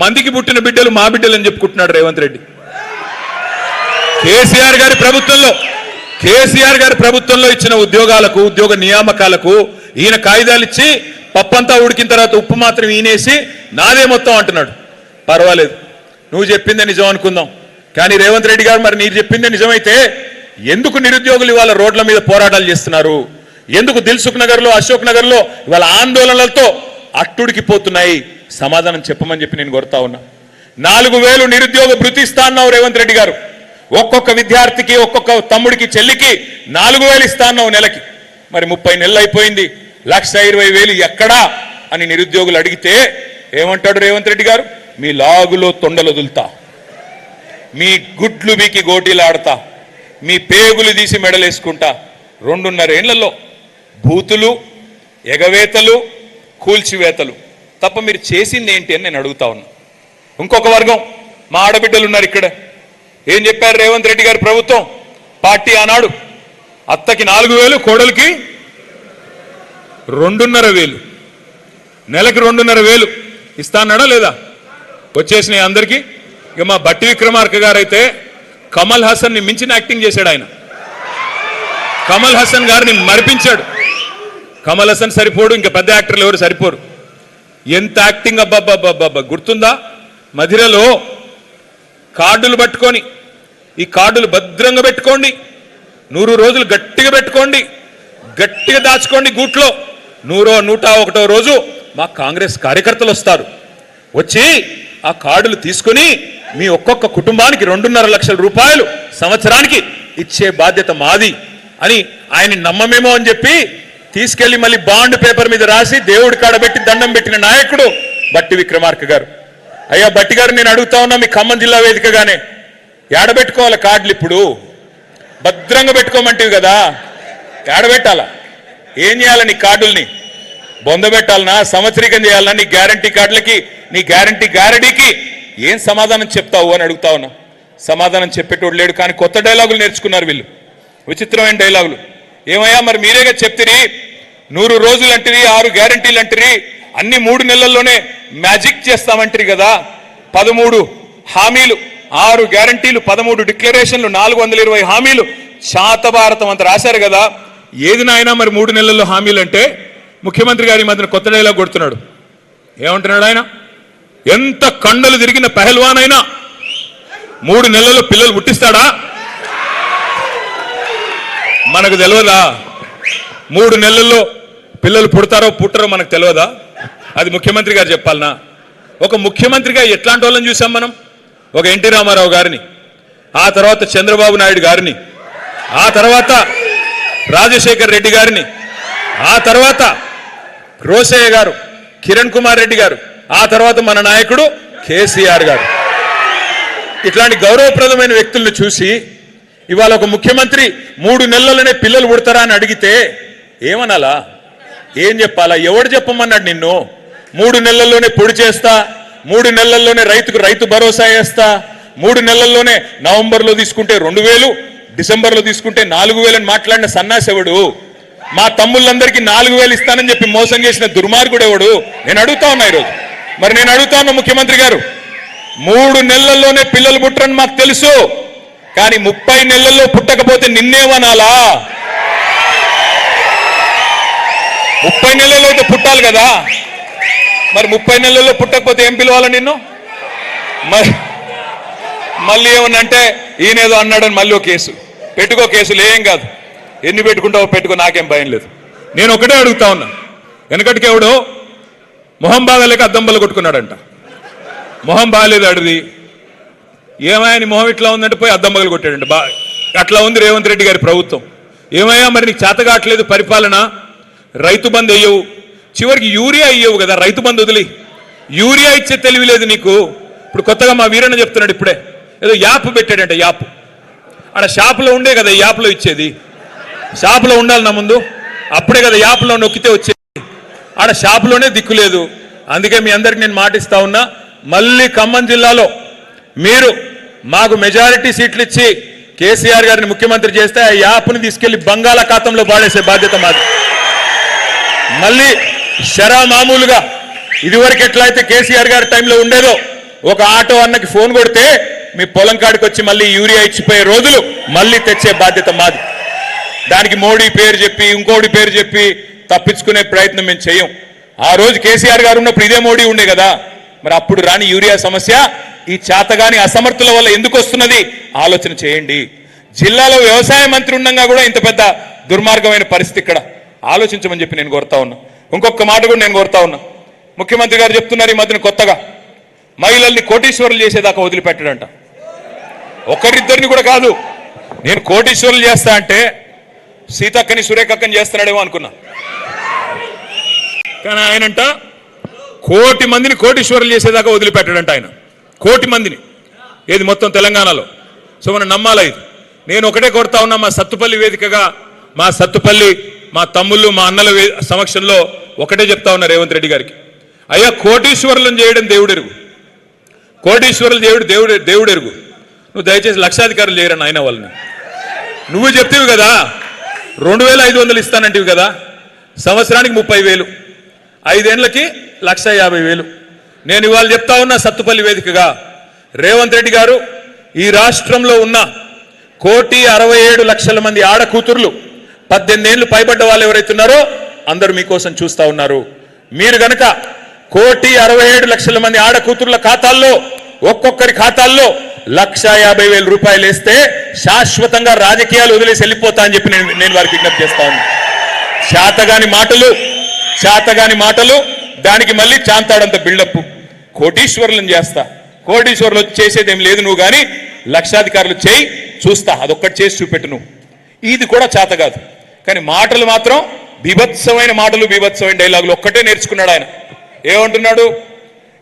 S1: మందికి పుట్టిన బిడ్డలు మా బిడ్డలు అని చెప్పుకుంటున్నాడు రేవంత్ రెడ్డి. కేసీఆర్ గారి ప్రభుత్వంలో ఇచ్చిన ఉద్యోగాలకు, ఉద్యోగ నియామకాలకు ఈయన కాగితాలు ఇచ్చి పప్పంతా ఉడికిన తర్వాత ఉప్పు మాత్రం ఈనేసి నాదే మొత్తం అంటున్నాడు. పర్వాలేదు, నువ్వు చెప్పిందే నిజం అనుకుందాం. కానీ రేవంత్ రెడ్డి గారు, మరి మీరు చెప్పిందే నిజమైతే ఎందుకు నిరుద్యోగులు ఇవాళ రోడ్ల మీద పోరాటాలు చేస్తున్నారు? ఎందుకు దిల్సుఖ్ నగర్లో, అశోక్ నగర్లో ఇవాళ ఆందోళనలతో అట్టుడికి పోతున్నాయి? సమాధానం చెప్పమని చెప్పి నేను కోరుతా ఉన్నా. 4,000 నిరుద్యోగ భృతి ఇస్తా అన్నావు రేవంత్ రెడ్డి గారు. ఒక్కొక్క విద్యార్థికి, ఒక్కొక్క తమ్ముడికి, చెల్లికి 4,000 ఇస్తా అన్నావు నెలకి. మరి 30 నెలలు అయిపోయింది, 1,20,000 ఎక్కడా అని నిరుద్యోగులు అడిగితే ఏమంటాడు రేవంత్ రెడ్డి గారు? మీ లాగులో తొండలు వదులుతా, మీ గుడ్లు బీకి గోటీలు ఆడతా, మీ పేగులు తీసి మెడలేసుకుంటా. 2.5 ఏళ్లలో బూతులు, ఎగవేతలు, కూల్చివేతలు తప్ప మీరు చేసింది ఏంటి అని నేను అడుగుతా ఉన్నా. ఇంకొక వర్గం మా ఆడబిడ్డలు ఉన్నారు ఇక్కడ. ఏం చెప్పారు రేవంత్ రెడ్డి గారి ప్రభుత్వం పార్టీ ఆనాడు? అత్తకి 4,000, కోడలికి 2,500, నెలకి 2,500 ఇస్తా అన్నాడా లేదా? వచ్చేసినాయి అందరికీ. ఇక మా బట్టి విక్రమార్క గారు అయితే కమల్ హాసన్ ని మించిన యాక్టింగ్ చేశాడు. ఆయన కమల్ హాసన్ గారిని మరిపించాడు. కమల్ హాసన్ సరిపోడు, ఇంకా పెద్ద యాక్టర్లు ఎవరు సరిపోరు. ఎంత యాక్టింగ్ అబ్బాబ్బాబ్బా! గుర్తుందా? మధిరలో కార్డులు పట్టుకొని, ఈ కార్డులు భద్రంగా పెట్టుకోండి, 100 రోజులు గట్టిగా పెట్టుకోండి, గట్టిగా దాచుకోండి గూట్లో. 101వ రోజు మా కాంగ్రెస్ కార్యకర్తలు వస్తారు. వచ్చి ఆ కార్డులు తీసుకుని మీ ఒక్కొక్క కుటుంబానికి 2.5 లక్షల రూపాయలు సంవత్సరానికి ఇచ్చే బాధ్యత మాది అని ఆయన్ని నమ్మమేమో అని చెప్పి తీసుకెళ్లి మళ్ళీ బాండ్ పేపర్ మీద రాసి దేవుడి కాడబెట్టి దండం పెట్టిన నాయకుడు బట్టి విక్రమార్క గారు. అయ్యా బట్టి గారు, నేను అడుగుతా ఉన్నా మీ ఖమ్మం జిల్లా వేదికగానే, ఏడబెట్టుకోవాలి కార్డులు? ఇప్పుడు భద్రంగా పెట్టుకోమంటివి కదా, ఏడబెట్టాలా? ఏం చేయాలా? నీ కార్డుల్ని బొందబెట్టాలనా? సంవత్సరీకం చేయాలన్నా? నీ గ్యారంటీ కార్డులకి, నీ గ్యారంటీ గ్యారెడీకి ఏం సమాధానం చెప్తావు అని అడుగుతా ఉన్నా. సమాధానం చెప్పేటోడు లేడు. కానీ కొత్త డైలాగులు నేర్చుకున్నారు వీళ్ళు, విచిత్రమైన డైలాగులు. ఏమయ్యా మరి మీరేగా చెప్తిరి, 100 రోజులు అంటిరి, 6 గ్యారంటీలు అంటిరి, అన్ని 3 నెలల్లోనే మ్యాజిక్ చేస్తామంటారు కదా. 13 హామీలు, 6 గ్యారంటీలు, 13 డిక్లరేషన్లు, 420 హామీలు, శాతభారతం అంత రాశారు కదా. ఏది నాయనా మరి 3 నెలల్లో హామీలు అంటే? ముఖ్యమంత్రి గారి మధ్యన కొత్త డైలాగ్ కొడుతున్నాడు. ఏమంటున్నాడు ఆయన? ఎంత కండలు తిరిగిన పెహల్వాన్ అయినా 3 నెలల్లో పిల్లలు పుట్టిస్తాడా? మనకు తెలియదా? 3 నెలల్లో పిల్లలు పుడతారో పుట్టరో మనకు తెలియదా? అది ముఖ్యమంత్రి గారు చెప్పాలనా? ఒక ముఖ్యమంత్రిగా ఎట్లాంటి వాళ్ళని చూసాం మనం? ఒక ఎన్టీ రామారావు గారిని, ఆ తర్వాత చంద్రబాబు నాయుడు గారిని, ఆ తర్వాత రాజశేఖర్ రెడ్డి గారిని, ఆ తర్వాత రోసయ్య గారు, కిరణ్ కుమార్ రెడ్డి గారు, ఆ తర్వాత మన నాయకుడు కేసీఆర్ గారు. ఇట్లాంటి గౌరవప్రదమైన వ్యక్తులను చూసి ఇవాళ ఒక ముఖ్యమంత్రి 3 నెలల్లోనే పిల్లలు పుడతారా అని అడిగితే ఏమనాలా? ఏం చెప్పాలా? ఎవడు చెప్పమన్నాడు నిన్ను? 3 నెలల్లోనే పొడి చేస్తా, 3 నెలల్లోనే రైతుకు రైతు భరోసా వేస్తా, 3 నెలల్లోనే నవంబర్లో తీసుకుంటే 2,000, డిసెంబర్లో తీసుకుంటే 4,000 అని మాట్లాడిన సన్నాసెవడు? మా తమ్ముళ్ళందరికీ 4,000 ఇస్తానని చెప్పి మోసం చేసిన దుర్మార్గుడు ఎవడు? నేను అడుగుతా ఉన్నా ఈరోజు. మరి నేను అడుగుతా ఉన్నా ముఖ్యమంత్రి గారు, 3 నెలల్లోనే పిల్లలు పుట్టరని మాకు తెలుసు, కానీ 30 నెలల్లో పుట్టకపోతే నిన్నేమనాలా? 30 నెలల్లో అయితే పుట్టాలి కదా. మరి 30 నెలల్లో పుట్టకపోతే ఏం పిలవాలా నిన్ను? మళ్ళీ ఏమన్నంటే ఈయనేదో అన్నాడని మళ్ళీ ఒక కేసు పెట్టుకో. కేసులు ఏం కాదు, ఎన్ని పెట్టుకుంటావో పెట్టుకో, నాకేం భయం లేదు. నేను ఒకటే అడుగుతా ఉన్నా. వెనకటికి ఎవడో మొహం బాగాలేక అద్దంబలు కొట్టుకున్నాడంట. మొహం బాగాలేదు అడిది. ఏమయ్యా మొహం ఇట్లా ఉందంటే పోయి అద్దంబలు కొట్టాడంట. అట్లా ఉంది రేవంత్ రెడ్డి గారి ప్రభుత్వం. ఏమయ్యా మరి నీకు చేత కావట్లేదు పరిపాలన, రైతు బంధు అయ్యవు, చివరికి యూరియా అయ్యవు కదా, రైతు బంధు వదిలి యూరియా ఇచ్చే తెలివి లేదు నీకు. ఇప్పుడు కొత్తగా మా వీరన్న చెప్తున్నాడు, ఇప్పుడే ఏదో యాప్ పెట్టాడంట. యాప్ ఆడ షాపులో ఉండే కదా యాప్లో ఇచ్చేది. షాపులో ఉండాలి నా ముందు, అప్పుడే కదా యాప్లో నొక్కితే వచ్చేది. ఆడ షాపులోనే దిక్కు లేదు. అందుకే మీ అందరికి నేను మాటిస్తా ఉన్నా, మళ్ళీ ఖమ్మం జిల్లాలో మీరు మాకు మెజారిటీ సీట్లు ఇచ్చి కేసీఆర్ గారిని ముఖ్యమంత్రి చేస్తే ఆ యాప్ని తీసుకెళ్లి బంగాళాఖాతంలో పాడేసే బాధ్యత మాది. మళ్ళీ షరా మామూలుగా ఇదివరకు ఎట్లయితే కేసీఆర్ గారి టైంలో ఉండేదో, ఒక ఆటో అన్నకి ఫోన్ కొడితే మీ పొలం కాడికి వచ్చి మళ్ళీ యూరియా ఇచ్చిపోయే రోజులు మళ్ళీ తెచ్చే బాధ్యత మాది. దానికి మోడీ పేరు చెప్పి ఇంకోటి పేరు చెప్పి తప్పించుకునే ప్రయత్నం మేము చేయం. ఆ రోజు కేసీఆర్ గారు ఉన్నప్పుడు ఇదే మోడీ ఉండే కదా. మరి అప్పుడు రాని యూరియా సమస్య ఈ చేతగాని అసమర్థుల వల్ల ఎందుకు వస్తున్నది ఆలోచన చేయండి. జిల్లాలో వ్యవసాయ మంత్రి ఉండగా కూడా ఇంత పెద్ద దుర్మార్గమైన పరిస్థితి ఇక్కడ ఆలోచించమని చెప్పి నేను కోరుతా ఉన్నా. ఇంకొక మాట కూడా నేను కోరుతా ఉన్నా. ముఖ్యమంత్రి గారు చెప్తున్నారు ఈ మధ్యన కొత్తగా మహిళల్ని కోటీశ్వరులు చేసేదాకా వదిలిపెట్టడంట. ఒకరిద్దరిని కూడా కాదు, నేను కోటీశ్వరులు చేస్తా అంటే సీతక్కని సురేఖక్కని చేస్తున్నాడేమో అనుకున్నా. కానీ ఆయనంట 1,000,000 మందిని కోటీశ్వరులు చేసేదాకా వదిలిపెట్టాడంట ఆయన. 1,000,000 మందిని, ఏది మొత్తం తెలంగాణలో. సో మనం నమ్మాలా ఇది. నేను ఒకటే కోరుతా ఉన్నా, మా సత్తుపల్లి వేదికగా, మా సత్తుపల్లి మా తమ్ముళ్ళు మా అన్నల సమక్షంలో ఒకటే చెప్తా ఉన్నా రేవంత్ రెడ్డి గారికి, అయ్యా కోటీశ్వరులను చేయడం దేవుడెరుగు, కోటీశ్వరులు దేవుడు ఎరుగు. నువ్వు దయచేసి లక్షాధికారులు చేయరని ఆయన వాళ్ళని నువ్వు చెప్తేవి కదా, 2500 ఇస్తానంటివి కదా, సంవత్సరానికి 30,000, 5 ఏళ్లకి 150,000. నేను ఇవాళ చెప్తా ఉన్నా సత్తుపల్లి వేదికగా, రేవంత్ రెడ్డి గారు ఈ రాష్ట్రంలో ఉన్న 1,67,00,000 మంది ఆడకూతుర్లు 18 ఏళ్లు పైబడ్డ వాళ్ళు ఎవరైతున్నారో అందరూ మీకోసం చూస్తా ఉన్నారు. మీరు గనక 1,67,00,000 మంది ఆడకూతుర్ల ఖాతాల్లో ఒక్కొక్కరి ఖాతాల్లో 150,000 రూపాయలు వేస్తే శాశ్వతంగా రాజకీయాలు వదిలేసి వెళ్ళిపోతా అని చెప్పి నేను వారికి విజ్ఞప్తి చేస్తా ఉన్నా. చేతగాని మాటలు దానికి మళ్ళీ చాంతాడంత బిల్డప్. కోటీశ్వరులను చేస్తా, కోటీశ్వరులు చేసేదేం లేదు నువ్వు, కానీ లక్షాధికారులు చేయి చూస్తా, అదొక్కటి చేసి చూపెట్టు నువ్వు. ఇది కూడా చేత కాదు, కానీ మాటలు మాత్రం బీభత్సమైన మాటలు, బీభత్సమైన డైలాగులు ఒక్కటే నేర్చుకున్నాడు ఆయన. ఏమంటున్నాడు,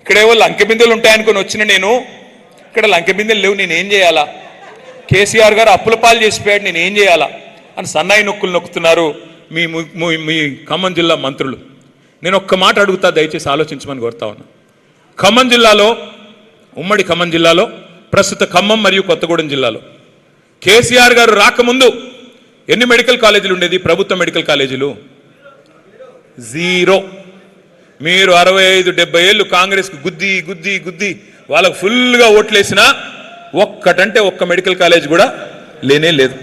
S1: ఇక్కడేవో లంకె బిందెలు ఉంటాయనుకొని వచ్చిన నేను, ఇక్కడ లంకె బిందెలు లేవు, నేనేం చేయాలా, కేసీఆర్ గారు అప్పుల పాలు చేసిపోయాడు, నేనేం చేయాలా అని సన్నాయి నొక్కులు నొక్కుతున్నారు మీ ఖమ్మం జిల్లా మంత్రులు. నేను ఒక్క మాట అడుగుతా, దయచేసి ఆలోచించమని కోరుతా ఉన్నా. ఖమ్మం జిల్లాలో, ఉమ్మడి ఖమ్మం జిల్లాలో, ప్రస్తుత ఖమ్మం మరియు కొత్తగూడెం జిల్లాలో కేసీఆర్ గారు రాకముందు ఎన్ని మెడికల్ కాలేజీలు ఉండేది? ప్రభుత్వ మెడికల్ కాలేజీలు 0. మీరు 65-70 ఏళ్ళు కాంగ్రెస్కి గుద్ది వాళ్ళకు ఫుల్గా ఓట్లేసినా ఒక్కటంటే ఒక్క మెడికల్ కాలేజ్ కూడా లేనే లేదు.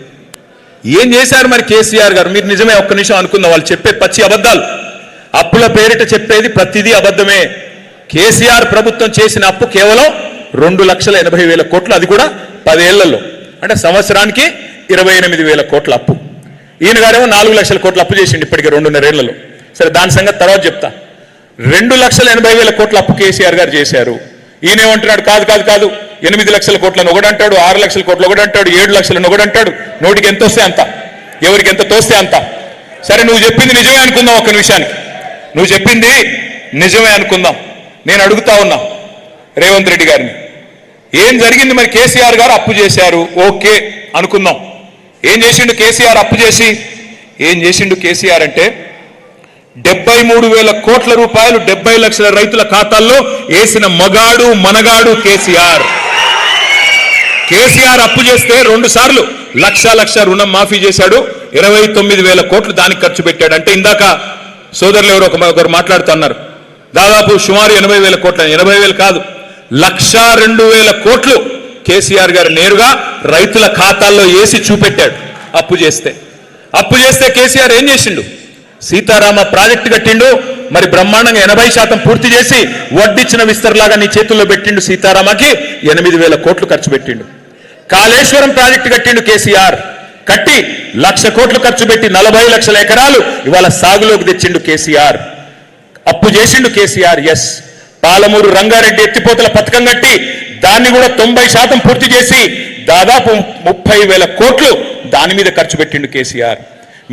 S1: ఏం చేశారు మరి కేసీఆర్ గారు? మీరు నిజమే, ఒక్క నిమిషం అనుకుందాం, వాళ్ళు చెప్పే పచ్చి అబద్ధాలు, అప్పుల పేరిట చెప్పేది ప్రతిదీ అబద్ధమే. కేసీఆర్ ప్రభుత్వం చేసిన అప్పు కేవలం 2,80,000 కోట్లు, అది కూడా 10 ఏళ్లలో, అంటే సంవత్సరానికి 28,000 కోట్ల అప్పు. ఈయన గారేమో 4 లక్షల కోట్ల అప్పు చేసిండు ఇప్పటికే 2.5 ఏళ్లలో. సరే, దాని సంగతి తర్వాత చెప్తా. 2,80,000 కోట్ల అప్పు కేసీఆర్ గారు చేశారు. ఈయనేమంటున్నాడు, కాదు 8 లక్షల కోట్లను ఒకడంటాడు, 6 లక్షల కోట్లు ఒకడంటాడు, 7 లక్షలను ఒకడంటాడు. నోటికి ఎంత వస్తే అంత, ఎవరికి ఎంత తోస్తే అంత. సరే, నువ్వు చెప్పింది నిజమే అనుకుందాం, ఒక్క నిమిషానికి నువ్వు చెప్పింది నిజమే అనుకుందాం. నేను అడుగుతా ఉన్నా రేవంత్ రెడ్డి గారిని, ఏం జరిగింది మరి? కేసీఆర్ గారు అప్పు చేశారు, ఓకే అనుకుందాం. ఏం చేసిండు కేసీఆర్? అప్పు చేసి ఏం చేసిండు కేసీఆర్ అంటే 73,000 కోట్ల రూపాయలు 70 లక్షల రైతుల ఖాతాల్లో వేసిన మగాడు మనగాడు కేసీఆర్. కేసీఆర్ అప్పు చేస్తే 2 సార్లు లక్ష రుణం మాఫీ చేశాడు, 29,000 కోట్లు దానికి ఖర్చు పెట్టాడు. అంటే ఇందాక సోదరులు ఎవరో ఒకరు మాట్లాడుతున్నారు, దాదాపు సుమారు 80,000 కోట్ల, 80,000 కాదు, 102,000 కోట్లు కేసీఆర్ గారు నేరుగా రైతుల ఖాతాల్లో వేసి చూపెట్టాడు అప్పు చేస్తే కేసీఆర్ ఏం చేసిండు? సీతారామ ప్రాజెక్టు కట్టిండు, మరి బ్రహ్మాండంగా 80% పూర్తి చేసి వడ్డిచ్చిన విస్తరలాగా నీ చేతుల్లో పెట్టిండు. సీతారామకి 8,000 కోట్లు ఖర్చు పెట్టిండు. కాళేశ్వరం ప్రాజెక్టు కట్టిండు కేసీఆర్, కట్టి 1,00,000 కోట్లు ఖర్చు పెట్టి 40 లక్షల ఎకరాలు ఇవాళ సాగులోకి తెచ్చిండు కేసీఆర్. అప్పు చేసిండు కేసీఆర్. ఎస్, పాలమూరు రంగారెడ్డి ఎత్తిపోతల పథకం కట్టి దాన్ని కూడా 90% పూర్తి చేసి దాదాపు 30,000 కోట్లు దాని మీద ఖర్చు పెట్టిండు కేసీఆర్.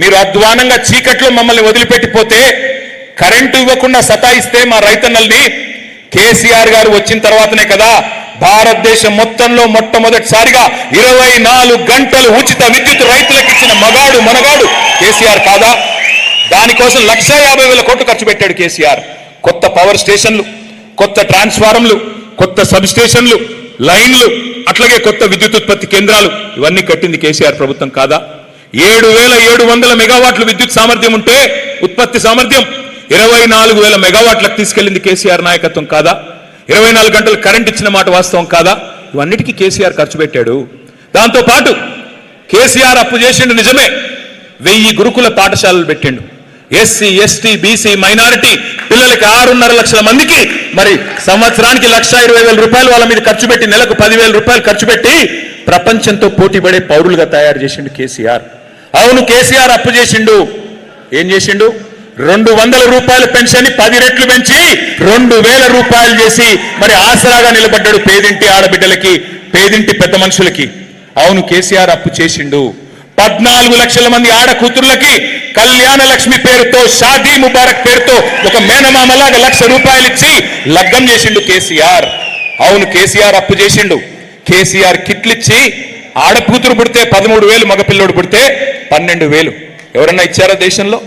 S1: మీరు అధ్వానంగా చీకట్లో మమ్మల్ని వదిలిపెట్టిపోతే, కరెంటు ఇవ్వకుండా సతాయిస్తే మా రైతన్నల్ని కేసీఆర్ గారు వచ్చిన తర్వాతనే కదా భారతదేశం మొత్తంలో మొట్టమొదటిసారిగా 24 గంటలు ఉచిత విద్యుత్ రైతులకు ఇచ్చిన మగాడు మనగాడు కేసీఆర్ కాదా? దానికోసం 150,000 కోట్లు ఖర్చు పెట్టాడు కేసీఆర్. కొత్త పవర్ స్టేషన్లు, కొత్త ట్రాన్స్ఫార్మర్లు, కొత్త సబ్ స్టేషన్లు, లైన్లు, అట్లాగే కొత్త విద్యుత్ ఉత్పత్తి కేంద్రాలు, ఇవన్నీ కట్టింది కేసీఆర్ ప్రభుత్వం కాదా? 7,700 మెగావాట్లు విద్యుత్ సామర్థ్యం ఉంటే ఉత్పత్తి సామర్థ్యం 24,000 మెగావాట్లకు తీసుకెళ్లింది కేసీఆర్ నాయకత్వం కాదా? 24 గంటలు కరెంట్ ఇచ్చిన మాట వాస్తవం కాదా? ఇవన్నిటికీ కేసీఆర్ ఖర్చు పెట్టాడు. దాంతో పాటు కేసీఆర్ అప్పు చేసిండు నిజమే, 1000 గురుకుల పాఠశాలలు పెట్టిండు. ఎస్సీ, ఎస్టీ, బీసీ, మైనారిటీ పిల్లలకి 6.5 లక్షల మందికి మరి సంవత్సరానికి 1,20,000 రూపాయలు వాళ్ళ మీద ఖర్చు పెట్టి, నెలకు 10,000 రూపాయలు ఖర్చు పెట్టి ప్రపంచంతో పోటీపడే పౌరులుగా తయారు చేసిండు కేసీఆర్. అవును, కేసీఆర్ అప్పు చేసిండు. ఏం చేసిండు? 200 రూపాయల పెన్షన్ 10 రెట్లు పెంచి 2,000 రూపాయలు చేసి మరి ఆసరాగా నిలబడ్డాడు పేదింటి ఆడబిడ్డలకి, పేదింటి పెద్ద మనుషులకి. అవును, కేసీఆర్ అప్పు చేసిండు. 14 లక్షల మంది ఆడ కూతుర్లకి కళ్యాణ లక్ష్మి పేరుతో, షాదీ ముబారక్ పేరుతో ఒక మేనమామలాగా 1,00,000 రూపాయలు ఇచ్చి లగ్గం చేసిండు కేసీఆర్. అవును, కేసీఆర్ అప్పు చేసిండు. కేసీఆర్ కిట్లిచ్చి ఆడకూతురు పుడితే 13,000, మగపిల్లోడు పుడితే 12,000. ఎవరన్నా ఇచ్చారా దేశంలో?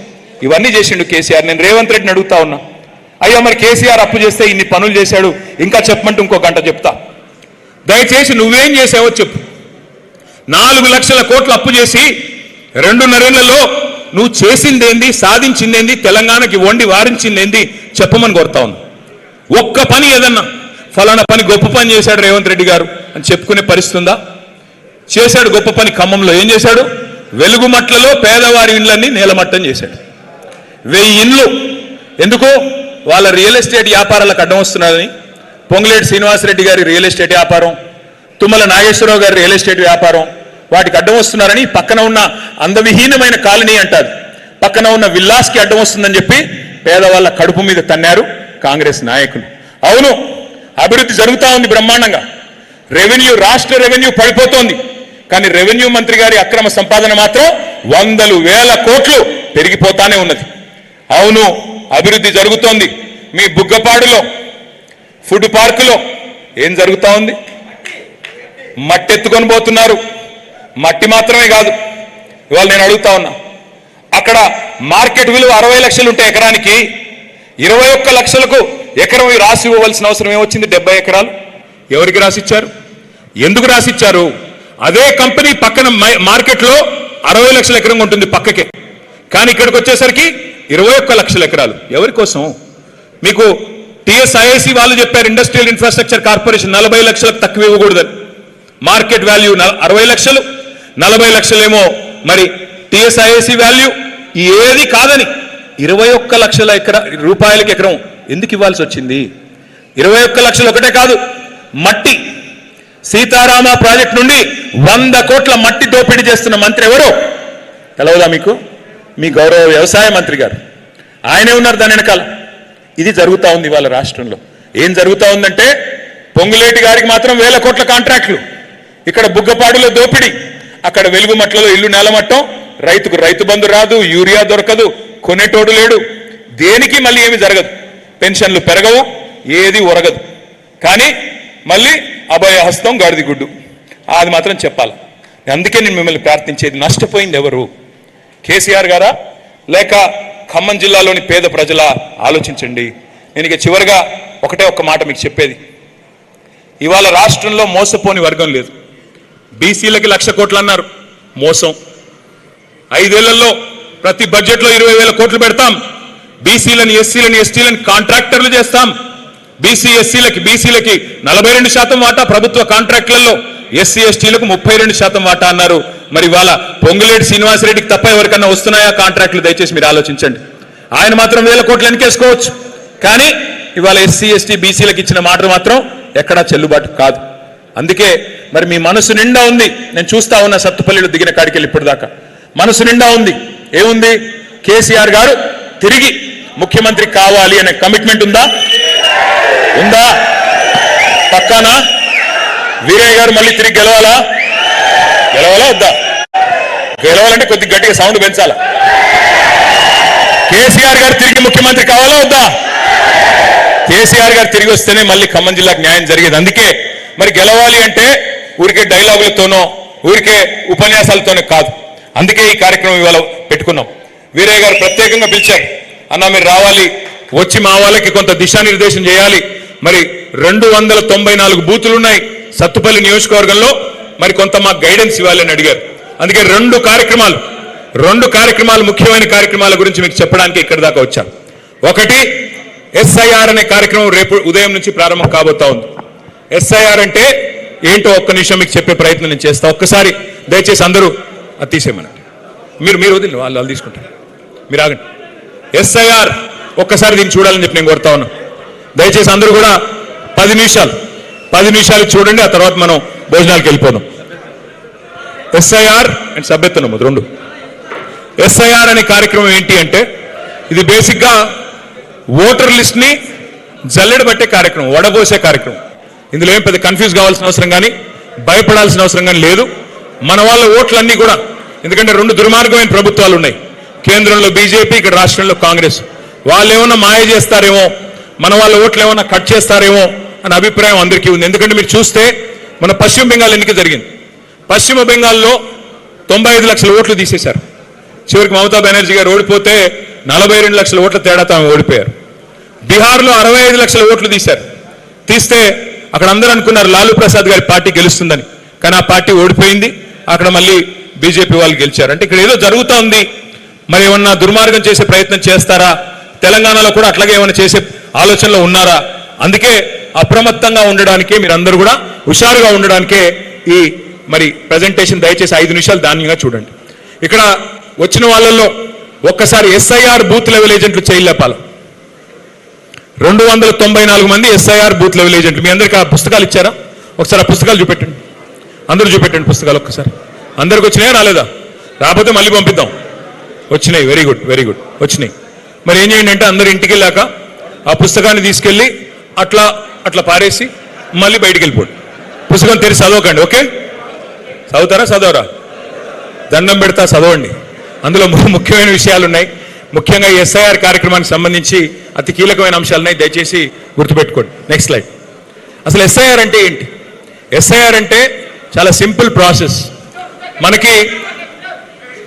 S1: ఇవన్నీ చేసిండు కేసీఆర్. నేను రేవంత్ రెడ్డిని అడుగుతా ఉన్నా, అయ్యా మరి కేసీఆర్ అప్పు చేస్తే ఇన్ని పనులు చేశాడు, ఇంకా చెప్పమంటే ఇంకో గంట చెప్తా. దయచేసి నువ్వేం చేసావో చెప్పు. 4 లక్షల కోట్లు అప్పు చేసి 2.5 ఏళ్లలో నువ్వు చేసిందేంది, సాధించిందేంది, తెలంగాణకి వండి వారించిందేంది చెప్పమని కోరుతా ఉంది. ఒక్క పని ఏదన్నా ఫలానా పని గొప్ప పని చేశాడు రేవంత్ రెడ్డి గారు అని చెప్పుకునే పరిస్థితి ఉందా? చేశాడు గొప్ప పని. ఖమ్మంలో ఏం చేశాడు? వెలుగుమట్లలో పేదవారి ఇండ్లన్నీ నేలమట్టం చేశాడు. 1000 ఇండ్లు. ఎందుకు? వాళ్ళ రియల్ ఎస్టేట్ వ్యాపారాలకు అడ్డం వస్తున్నారని. పొంగులేటి శ్రీనివాసరెడ్డి గారి రియల్ ఎస్టేట్ వ్యాపారం, తుమ్మల నాగేశ్వరరావు గారి రియల్ ఎస్టేట్ వ్యాపారం, వాటికి అడ్డం వస్తున్నారని పక్కన ఉన్న అందవిహీనమైన కాలనీ అంటారు, పక్కన ఉన్న విల్లాస్కి అడ్డం వస్తుందని చెప్పి పేదవాళ్ళ కడుపు మీద తన్నారు కాంగ్రెస్ నాయకులు. అవును, అభివృద్ధి జరుగుతూ ఉంది బ్రహ్మాండంగా. రెవెన్యూ, రాష్ట్ర రెవెన్యూ పడిపోతోంది. కానీ రెవెన్యూ మంత్రి గారి అక్రమ సంపాదన మాత్రం 100,000 కోట్లు పెరిగిపోతానే ఉన్నది. అవును, అభివృద్ధి జరుగుతోంది. మీ బుగ్గపాడులో ఫుడ్ పార్కులో ఏం జరుగుతూ ఉంది? మట్టి ఎత్తుకొని పోతున్నారు. మట్టి మాత్రమే కాదు, ఇవాళ నేను అడుగుతా ఉన్నా, అక్కడ మార్కెట్ విలువ 60 లక్షలు ఉంటే ఎకరానికి 21 లక్షలకు ఎకరం రాసి ఇవ్వవలసిన అవసరం ఏమొచ్చింది? 70 ఎకరాలు. ఎవరికి రాసిచ్చారు? ఎందుకు రాసిచ్చారు? అదే కంపెనీ పక్కన మార్కెట్లో 60 లక్షల ఎకరం ఉంటుంది పక్కకే, కానీ ఇక్కడికి వచ్చేసరికి 21 లక్షల ఎకరాలు. ఎవరి కోసం? మీకు టీఎస్ఐఐసి వాళ్ళు చెప్పారు, ఇండస్ట్రియల్ ఇన్ఫ్రాస్ట్రక్చర్ కార్పొరేషన్ 40 లక్షలకు తక్కువ ఇవ్వకూడదని. మార్కెట్ వాల్యూ 60 లక్షలు, 40 లక్షలేమో మరి టీఎస్ఐఐసి వాల్యూ. ఏది కాదని 21 లక్షల రూపాయలకి ఎకరం ఎందుకు ఇవ్వాల్సి వచ్చింది? 21 లక్షలు ఒకటే కాదు, మట్టి సీతారామ ప్రాజెక్ట్ నుండి 100 కోట్ల మట్టి దోపిడీ చేస్తున్న మంత్రి ఎవరు తెలవదా మీకు? మీ గౌరవ వ్యవసాయ మంత్రి గారు, ఆయనే ఉన్నారు దాని వెనకాల. ఇది జరుగుతూ ఉంది ఇవాళ రాష్ట్రంలో. ఏం జరుగుతూ ఉందంటే, పొంగులేటి గారికి మాత్రం 1000 కోట్ల కాంట్రాక్టులు, ఇక్కడ బుగ్గపాడులో దోపిడీ, అక్కడ వెలుగుమట్లలో ఇల్లు నేలమట్టం, రైతుకు రైతు బంధు రాదు, యూరియా దొరకదు, కొనేటోడు లేడు, దేనికి మళ్ళీ ఏమి జరగదు, పెన్షన్లు పెరగవు, ఏది ఒరగదు. కానీ మళ్ళీ అభయహస్తం గాడిది గుడ్డు, అది మాత్రం చెప్పాలి. అందుకే నేను మిమ్మల్ని ప్రార్థించేది, నష్టపోయింది ఎవరు? కేసీఆర్ గారా లేక ఖమ్మం జిల్లాలోని పేద ప్రజల? ఆలోచించండి. నేను ఇక చివరిగా ఒక్క మాట మీకు చెప్పేది, ఇవాళ రాష్ట్రంలో మోసపోని వర్గం లేదు. బీసీలకి 1,00,000 కోట్లు అన్నారు, మోసం. 5 ఏళ్లలో ప్రతి బడ్జెట్లో 20,000 కోట్లు పెడతాం. బీసీలని, ఎస్సీలని, ఎస్టీలని కాంట్రాక్టర్లు చేస్తాం. బీసీలకి 42% వాటా ప్రభుత్వ కాంట్రాక్టులలో, ఎస్సీ ఎస్టీలకు 32% వాటా అన్నారు. మరి ఇవాళ పొంగులేటి శ్రీనివాసరెడ్డికి తప్ప ఎవరికన్నా వస్తున్నాయా కాంట్రాక్టులు? దయచేసి మీరు ఆలోచించండి. ఆయన మాత్రం 1000 కోట్లు వెనకేసుకోవచ్చు, కానీ ఇవాళ ఎస్సీ ఎస్టీ బీసీలకు ఇచ్చిన మాట మాత్రం ఎక్కడా చెల్లుబాటు కాదు. అందుకే మరి మీ మనసు నిండా ఉంది. నేను చూస్తా ఉన్నా సత్తుపల్లిలో దిగిన కాడికి వెళ్ళి ఇప్పటిదాకా మనసు నిండా ఉంది. ఏముంది? కేసీఆర్ గారు తిరిగి ముఖ్యమంత్రి కావాలి అనే కమిట్మెంట్ ఉందా? పక్కానా? వీరయ్య గారు మళ్ళీ తిరిగి గెలవాలా వద్దా? గెలవాలంటే కొద్దిగా గట్టిగా సౌండ్ పెంచాలా? కేసీఆర్ గారు తిరిగి ముఖ్యమంత్రి కావాలా వద్దా? కేసీఆర్ గారు తిరిగి వస్తేనే మళ్ళీ ఖమ్మం జిల్లాకు న్యాయం జరిగేది. అందుకే మరి గెలవాలి అంటే ఊరికే డైలాగులతోనో ఊరికే ఉపన్యాసాలతోనే కాదు. అందుకే ఈ కార్యక్రమం ఇవాళ పెట్టుకున్నాం. వీరయ్య గారు ప్రత్యేకంగా పిలిచారు, అన్న మీరు రావాలి, వచ్చి మా వాళ్ళకి కొంత దిశానిర్దేశం చేయాలి. మరి 294 బూతులు ఉన్నాయి సత్తుపల్లి నియోజకవర్గంలో, మరి కొంత మాకు గైడెన్స్ ఇవ్వాలని అడిగారు. అందుకే 2 కార్యక్రమాలు ముఖ్యమైన కార్యక్రమాల గురించి మీకు చెప్పడానికి ఇక్కడి దాకా వచ్చాను. ఒకటి, ఎస్ఐఆర్ అనే కార్యక్రమం రేపు ఉదయం నుంచి ప్రారంభం కాబోతా ఉంది. ఎస్ఐఆర్ అంటే ఏంటో ఒక్క నిమిషం మీకు చెప్పే ప్రయత్నం నేను చేస్తా. ఒక్కసారి దయచేసి అందరూ అది తీసేయమనండి. మీరు వదిలి వాళ్ళు తీసుకుంటారు, మీరు ఆగండి. ఎస్ఐఆర్ ఒక్కసారి దీన్ని చూడాలని చెప్పి నేను కోరుతా ఉన్నాను. దయచేసి అందరూ కూడా 10 నిమిషాలు చూడండి, ఆ తర్వాత మనం భోజనాలకు వెళ్ళిపోదాం. ఎస్ఐఆర్ అండ్ సభ్యత్వ నమోదు 2. ఎస్ఐఆర్ అనే కార్యక్రమం ఏంటి అంటే, ఇది బేసిక్గా ఓటర్ లిస్ట్ ని జల్లెడ పట్టే కార్యక్రమం, వడబోసే కార్యక్రమం. ఇందులో ఏం పెద్ద కన్ఫ్యూజ్ కావాల్సిన అవసరం కానీ భయపడాల్సిన అవసరం కానీ లేదు. మన వాళ్ళ ఓట్లన్నీ కూడా, ఎందుకంటే 2 దుర్మార్గమైన ప్రభుత్వాలు ఉన్నాయి, కేంద్రంలో బీజేపీ, ఇక్కడ రాష్ట్రంలో కాంగ్రెస్. వాళ్ళు ఏమన్నా మాయ చేస్తారేమో, మన వాళ్ళ ఓట్లు ఏమన్నా కట్ చేస్తారేమో అనే అభిప్రాయం అందరికీ ఉంది. ఎందుకంటే మీరు చూస్తే మన పశ్చిమ బెంగాల్ ఎన్నిక జరిగింది. పశ్చిమ బెంగాల్లో 95 లక్షల ఓట్లు తీసేశారు. చివరికి మమతా బెనర్జీ గారు ఓడిపోతే 42 లక్షల ఓట్ల తేడాతో ఆమె ఓడిపోయారు. బీహార్లో 65 లక్షల ఓట్లు తీస్తే అక్కడ అందరూ అనుకున్నారు లాలూ ప్రసాద్ గారి పార్టీ గెలుస్తుందని. కానీ ఆ పార్టీ ఓడిపోయింది. అక్కడ మళ్ళీ బీజేపీ వాళ్ళు గెలిచారు. అంటే ఇక్కడ ఏదో జరుగుతూ ఉంది. మరి ఏమన్నా దుర్మార్గం చేసే ప్రయత్నం చేస్తారా? తెలంగాణలో కూడా అట్లాగే ఏమైనా చేసే ఆలోచనలో ఉన్నారా? అందుకే అప్రమత్తంగా ఉండడానికే, మీరందరూ కూడా హుషారుగా ఉండడానికే ఈ మరి ప్రజెంటేషన్ దయచేసి 5 నిమిషాలు ధాన్యంగా చూడండి. ఇక్కడ వచ్చిన వాళ్ళల్లో ఒక్కసారి ఎస్ఐఆర్ బూత్ లెవెల్ ఏజెంట్లు చేయలేపాలి. 294 మంది ఎస్ఐఆర్ బూత్ లెవెల్ ఏజెంట్లు. మీ అందరికీ ఆ పుస్తకాలు ఇచ్చారా? ఒకసారి ఆ పుస్తకాలు చూపెట్టండి. అందరూ చూపెట్టండి పుస్తకాలు ఒక్కసారి. అందరికి వచ్చినాయా రాలేదా? రాకపోతే మళ్ళీ పంపిద్దాం. వచ్చినాయి. వెరీ గుడ్, వెరీ గుడ్, వచ్చినాయి. మరి ఏం చేయండి అంటే అందరు ఇంటికి వెళ్ళాక ఆ పుస్తకాన్ని తీసుకెళ్ళి అట్లా అట్లా పారేసి మళ్ళీ బయటికి వెళ్ళిపోండి. పుస్తకం తెరిచి చదవకండి. ఓకే? చదువుతారా? చదవరా? దండం పెడతా చదవండి. అందులో ముఖ్యమైన విషయాలు ఉన్నాయి. ముఖ్యంగా ఎస్ఐఆర్ కార్యక్రమానికి సంబంధించి అతి కీలకమైన అంశాలు ఉన్నాయి. దయచేసి గుర్తుపెట్టుకోండి. Next slide. అసలు ఎస్ఐఆర్ అంటే ఏంటి? ఎస్ఐఆర్ అంటే చాలా సింపుల్ ప్రాసెస్. మనకి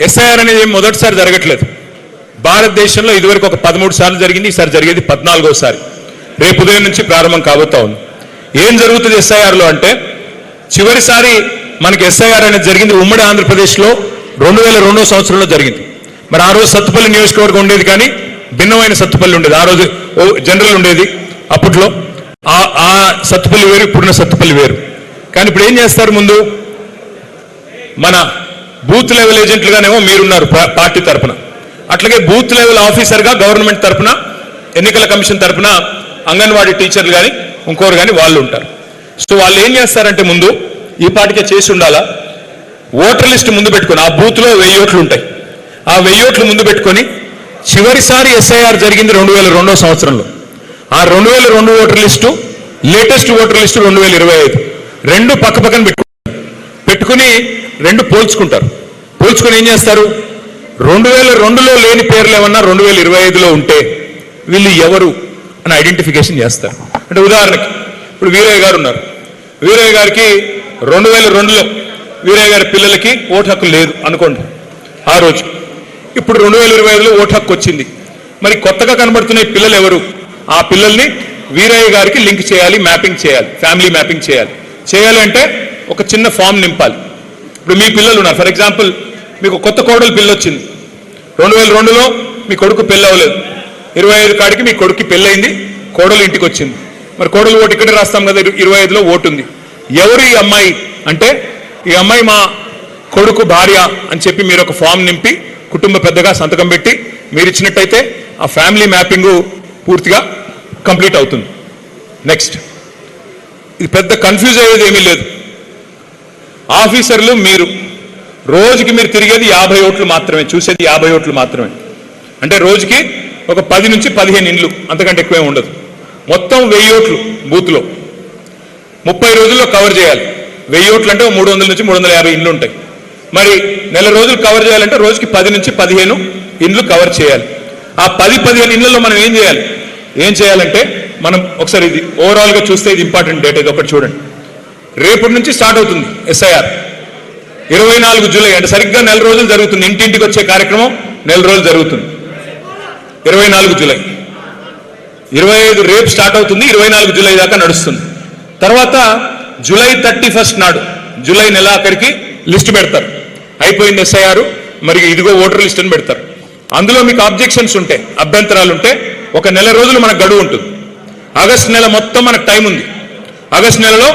S1: ఎస్ఐఆర్ అనేది మొదటిసారి జరగట్లేదు. భారతదేశంలో ఇదివరకు ఒక 13 సార్లు జరిగింది. ఈసారి జరిగేది 14వ. రేపు ఉదయం నుంచి ప్రారంభం కాబోతా ఉంది. ఏం జరుగుతుంది ఎస్ఐఆర్లో అంటే, చివరిసారి మనకి ఎస్ఐఆర్ అనేది జరిగింది ఉమ్మడి ఆంధ్రప్రదేశ్లో 2002వ సంవత్సరంలో జరిగింది. మరి ఆ రోజు సత్తుపల్లి నియోజకవర్గం ఉండేది, కానీ భిన్నమైన సత్తుపల్లి ఉండేది. ఆ రోజు జనరల్ ఉండేది అప్పట్లో. ఆ సత్తుపల్లి వేరు, ఇప్పుడున్న సత్తుపల్లి వేరు. కానీ ఇప్పుడు ఏం చేస్తారు? ముందు మన బూత్ లెవెల్ ఏజెంట్లుగానేమో మీరున్నారు పార్టీ తరఫున, అట్లాగే బూత్ లెవెల్ ఆఫీసర్గా గవర్నమెంట్ తరఫున, ఎన్నికల కమిషన్ తరఫున అంగన్వాడీ టీచర్లు కానీ ఇంకోరు కానీ వాళ్ళు ఉంటారు. సో వాళ్ళు ఏం చేస్తారంటే, ముందు ఈ పార్టీకే చేసి ఉండాలా, ఓటర్ లిస్ట్ ముందు పెట్టుకొని, ఆ బూత్లో 1000 ఓట్లు ఉంటాయి. ఆ 1000 ఓట్లు ముందు పెట్టుకొని, చివరిసారి ఎస్ఐఆర్ జరిగింది 2002వ సంవత్సరంలో. ఆ 2002 voter list, latest voter list 2025, రెండు పక్క పక్కన పెట్టుకుని రెండు పోల్చుకుంటారు. పోల్చుకొని ఏం చేస్తారు? 2002లో లేని పేర్లు ఏమన్నా 2025లో ఉంటే వీళ్ళు ఎవరు అని ఐడెంటిఫికేషన్ చేస్తారు. అంటే ఉదాహరణకి ఇప్పుడు వీరయ్య గారు ఉన్నారు. వీరయ్య గారికి 2002లో వీరయ్య గారి పిల్లలకి ఓటు హక్కు లేదు అనుకోండి ఆ రోజు. ఇప్పుడు 2025లో ఓటు హక్కు వచ్చింది. మరి కొత్తగా కనబడుతున్న పిల్లలు ఎవరు? ఆ పిల్లల్ని వీరయ్య గారికి లింక్ చేయాలి, మ్యాపింగ్ చేయాలి, ఫ్యామిలీ మ్యాపింగ్ చేయాలి. చేయాలంటే ఒక చిన్న ఫామ్ నింపాలి. ఇప్పుడు మీ పిల్లలు ఉన్నారు. ఫర్ ఎగ్జాంపుల్ మీకు కొత్త కోడలు పిల్ల వచ్చింది. 2002లో మీ కొడుకు పెళ్ళి అవ్వలేదు. 25 కాడికి మీ కొడుకు పెళ్ళయింది, కోడలు ఇంటికి వచ్చింది. మరి కోడలు ఓటు ఇక్కడ రాస్తాం కదా, 25లో ఓటు ఉంది. ఎవరు ఈ అమ్మాయి అంటే, ఈ అమ్మాయి మా కొడుకు భార్య అని చెప్పి మీరు ఒక ఫామ్ నింపి కుటుంబ పెద్దగా సంతకం పెట్టి మీరు ఇచ్చినట్టయితే ఆ ఫ్యామిలీ మ్యాపింగ్ పూర్తిగా కంప్లీట్ అవుతుంది. నెక్స్ట్, ఇది పెద్ద కన్ఫ్యూజ్ అయ్యేది ఏమీ లేదు. ఆఫీసర్లు మీరు రోజుకి మీరు తిరిగేది 50 ఓట్లు మాత్రమే, చూసేది 50 ఓట్లు మాత్రమే. అంటే రోజుకి ఒక 10 నుంచి 15 ఇండ్లు, అంతకంటే ఎక్కువే ఉండదు. మొత్తం 1000 ఓట్లు బూత్లో 30 రోజుల్లో కవర్ చేయాలి. 1000 ఓట్లు అంటే 300 నుంచి 350 ఇండ్లు ఉంటాయి. మరి నెల రోజులు కవర్ చేయాలంటే రోజుకి 10 నుంచి 15 ఇండ్లు కవర్ చేయాలి. ఆ 10-15 ఇండ్లలో మనం ఏం చేయాలంటే మనం ఒకసారి ఇది ఓవరాల్గా చూస్తే ఇది ఇంపార్టెంట్ డేట్. ఇది ఒకటి చూడండి. రేపటి నుంచి స్టార్ట్ అవుతుంది ఎస్ఐఆర్. 24 జూలై అంటే సరిగ్గా నెల రోజులు జరుగుతుంది. ఇంటింటికి వచ్చే కార్యక్రమం నెల రోజులు జరుగుతుంది. 24 జూలై, 25 రేపు స్టార్ట్ అవుతుంది, 24 జూలై దాకా నడుస్తుంది. తర్వాత జూలై 31 నాడు, జూలై నెలాఖరికి లిస్ట్ పెడతారు. అయిపోయింది ఎస్ఐఆర్, మరి ఇదిగో ఓటర్ లిస్ట్ అని పెడతారు. అందులో మీకు ఆబ్జెక్షన్స్ ఉంటే, అభ్యంతరాలు ఉంటే ఒక నెల రోజులు మనకు గడువు ఉంటుంది. ఆగస్టు నెల మొత్తం మనకు టైం ఉంది. ఆగస్టు నెలలో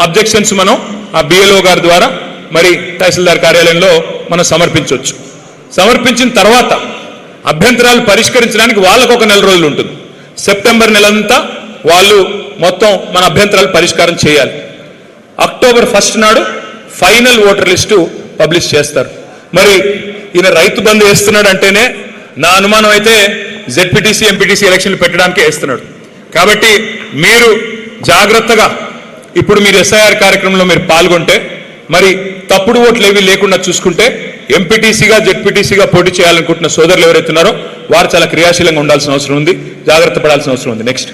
S1: అబ్జెక్షన్స్ మనం ఆ బిఎల్ఓ గారి ద్వారా మరి తహసీల్దార్ కార్యాలయంలో మనం సమర్పించవచ్చు. సమర్పించిన తర్వాత అభ్యంతరాలు పరిష్కరించడానికి వాళ్ళకు ఒక నెల రోజులు ఉంటుంది. సెప్టెంబర్ నెలంతా వాళ్ళు మొత్తం మన అభ్యంతరాలు పరిష్కారం చేయాలి. అక్టోబర్ 1 నాడు ఫైనల్ ఓటర్ లిస్టు పబ్లిష్ చేస్తారు. మరి ఈయన రైతు బంధు వేస్తున్నాడు అంటేనే నా అనుమానం అయితే జెడ్పీటీసీ ఎంపీటీసీ ఎలక్షన్లు పెట్టడానికే వేస్తున్నాడు. కాబట్టి మీరు జాగ్రత్తగా ఇప్పుడు మీరు ఎస్ఐఆర్ కార్యక్రమంలో మీరు పాల్గొంటే, మరి తప్పుడు ఓట్లు ఏవి లేకుండా చూసుకుంటే ఎంపీటీసీగా జెడ్పీటీసీగా పోటీ చేయాలనుకుంటున్న సోదరులు ఎవరైతే ఉన్నారో వారు చాలా క్రియాశీలంగా ఉండాల్సిన అవసరం ఉంది, జాగ్రత్త పడాల్సిన అవసరం ఉంది. నెక్స్ట్,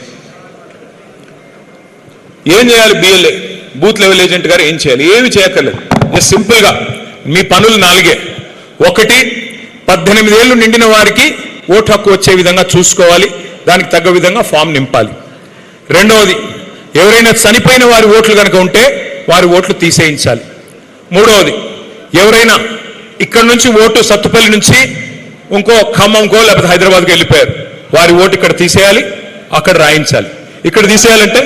S1: ఏం చేయాలి? బిఎల్ఏ బూత్ లెవెల్ ఏజెంట్ గారు ఏం చేయాలి? ఏమి చేయక్కర్లేదు. జస్ట్ సింపుల్గా మీ పనులు 4. 1, 18 ఏళ్లు నిండిన వారికి ఓటు హక్కు వచ్చే విధంగా చూసుకోవాలి, దానికి తగ్గ విధంగా ఫామ్ నింపాలి. రెండవది, ఎవరైనా చనిపోయిన వారి ఓట్లు కనుక ఉంటే వారి ఓట్లు తీసేయించాలి. మూడవది, ఎవరైనా ఇక్కడ నుంచి ఓటు సత్తుపల్లి నుంచి ఇంకో ఖమ్మంకో లేకపోతే హైదరాబాద్కి వెళ్ళిపోయారు, వారి ఓటు ఇక్కడ తీసేయాలి, అక్కడ రాయించాలి. ఇక్కడ తీసేయాలంటే